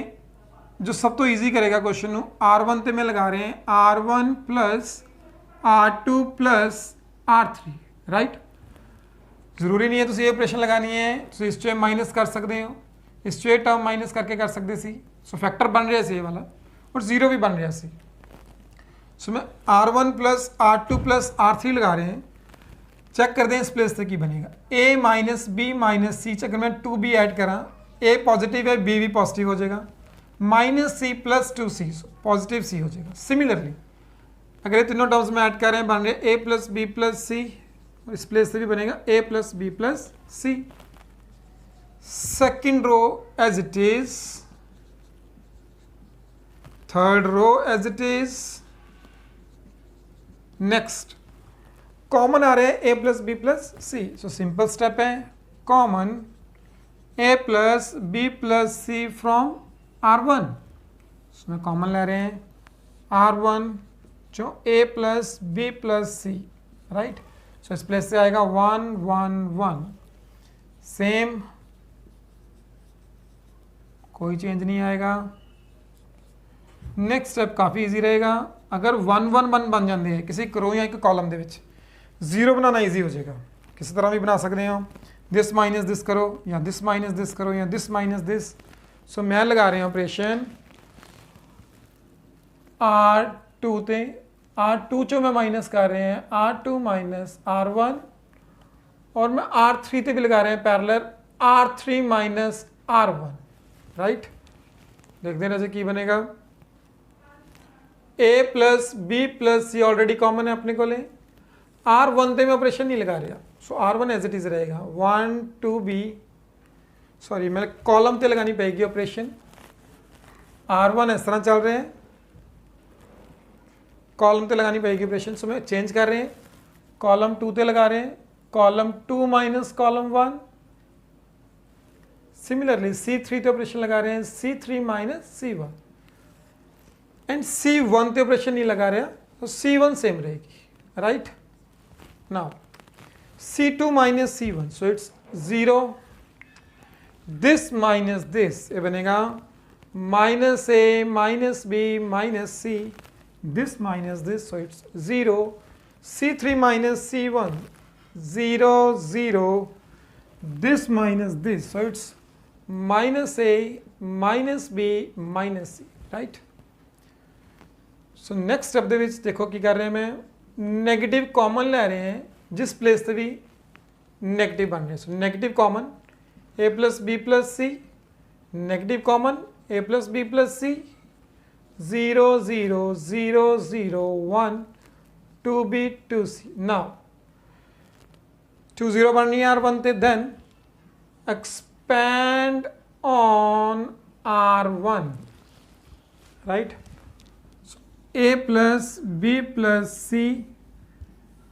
जो सब तो ईजी करेगा क्वेश्चन ਨੂੰ R1 ਤੇ मैं लगा रहे हैं R1 plus R2 plus R3 right. जरूरी नहीं है तुसी ये ऑपरेशन लगानी है तुसी इस चो माइनस कर सकते हो इस चो टर्म माइनस करके कर सकते सी। सो फैक्टर बन रहा सी ये वाला और जीरो भी बन रहा सी। सो मैं R1 plus R2 plus R3 लगा रहे हैं चेक करते हैं इस प्लेस से की बनेगा a minus b minus c अगर मैं 2b ऐड करा a पॉजिटिव है b भी पॉजिटिव हो जाएगा माइनस सी प्लस 2c पॉजिटिव c हो जाएगा। सिमिलरली अगर ये तीनों टर्म्स में ऐड कर रहे हैं बन रहे a plus b plus c इस प्लेस से भी बनेगा a plus b plus c. Second row as it is third row as it is next common आ रहे हैं a plus b plus c. So simple step है common a plus b plus c from R1 इसमें common ले रहे हैं R1 जो a plus b plus c right. So इस प्लेस से आएगा 1 1 1 सेम कोई चेंज नहीं आएगा। नेक्स्ट स्टेप काफ़ी इजी रहेगा अगर 1 1 1 बन जाते हैं किसी रो या एक कॉलम ਦੇ ਵਿੱਚ जीरो बनाना ईजी हो जाएगा किसी तरह भी बना सकते हो दिस माइनस दिस करो या दिस माइनस दिस करो या दिस माइनस दिस। सो मैं लगा रहे हैं ऑपरेशन R2 ते R2 चो मैं माइनस कर रहे हैं R2 माइनस R1 और मैं R3 ते भी लगा रहे हैं parallel R3 minus R1 right. देखते हैं जैसे की बनेगा a plus b plus c already common है अपने को ले R1 ते मैं ऑपरेशन नहीं लगा रहा सो R1 एज इट इज रहेगा 1 2b सॉरी मैं कॉलम ते लगानी पड़ेगी ऑपरेशन R1 इस तरह चल रहे हैं कॉलम ते लगानी पड़ेगी ऑपरेशन। सो मैं चेंज कर रहे हैं कॉलम 2 ते लगा रहे हैं column 2 minus column 1। Similarly C3 ते ऑपरेशन लगा रहे हैं C3 minus C1 and C1 ते ऑपरेशन नहीं लगा रहा तो C1 सेम रहेगी right. Now C2 minus C1 so it's 0 this minus this ये बनेगा minus a minus b minus c this minus this so it's 0 C3 minus C1 0 0 this minus this so it's minus a minus b minus c right. So next step ਦੇ ਵਿੱਚ देखो की कर रहे हैं मैं नेगेटिव कॉमन ले रहे हैं जिस प्लेस से भी नेगेटिव बन रहे हैं। So negative common a plus b plus c negative common a plus b plus c 0 0 0 0 1 2b 2c। Now 2 0 बन रही है R1 ते then expand on R1 right. a plus b plus c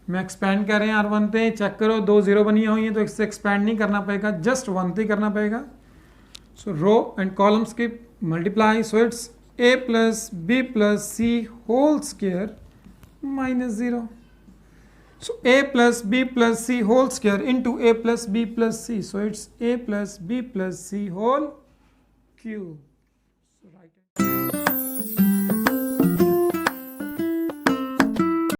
मैं एक्सपैंड कर रहे हैं R1 पे check करो 2 0 बनी हुई हैं तो इससे एक्सपैंड नहीं करना पड़ेगा जस्ट 1 पे करना पड़ेगा। सो रो एंड कॉलम्स की multiply so it's a plus b plus c whole square minus 0। सो a plus b plus c whole square into a plus b plus c so it's a plus b plus c whole cube.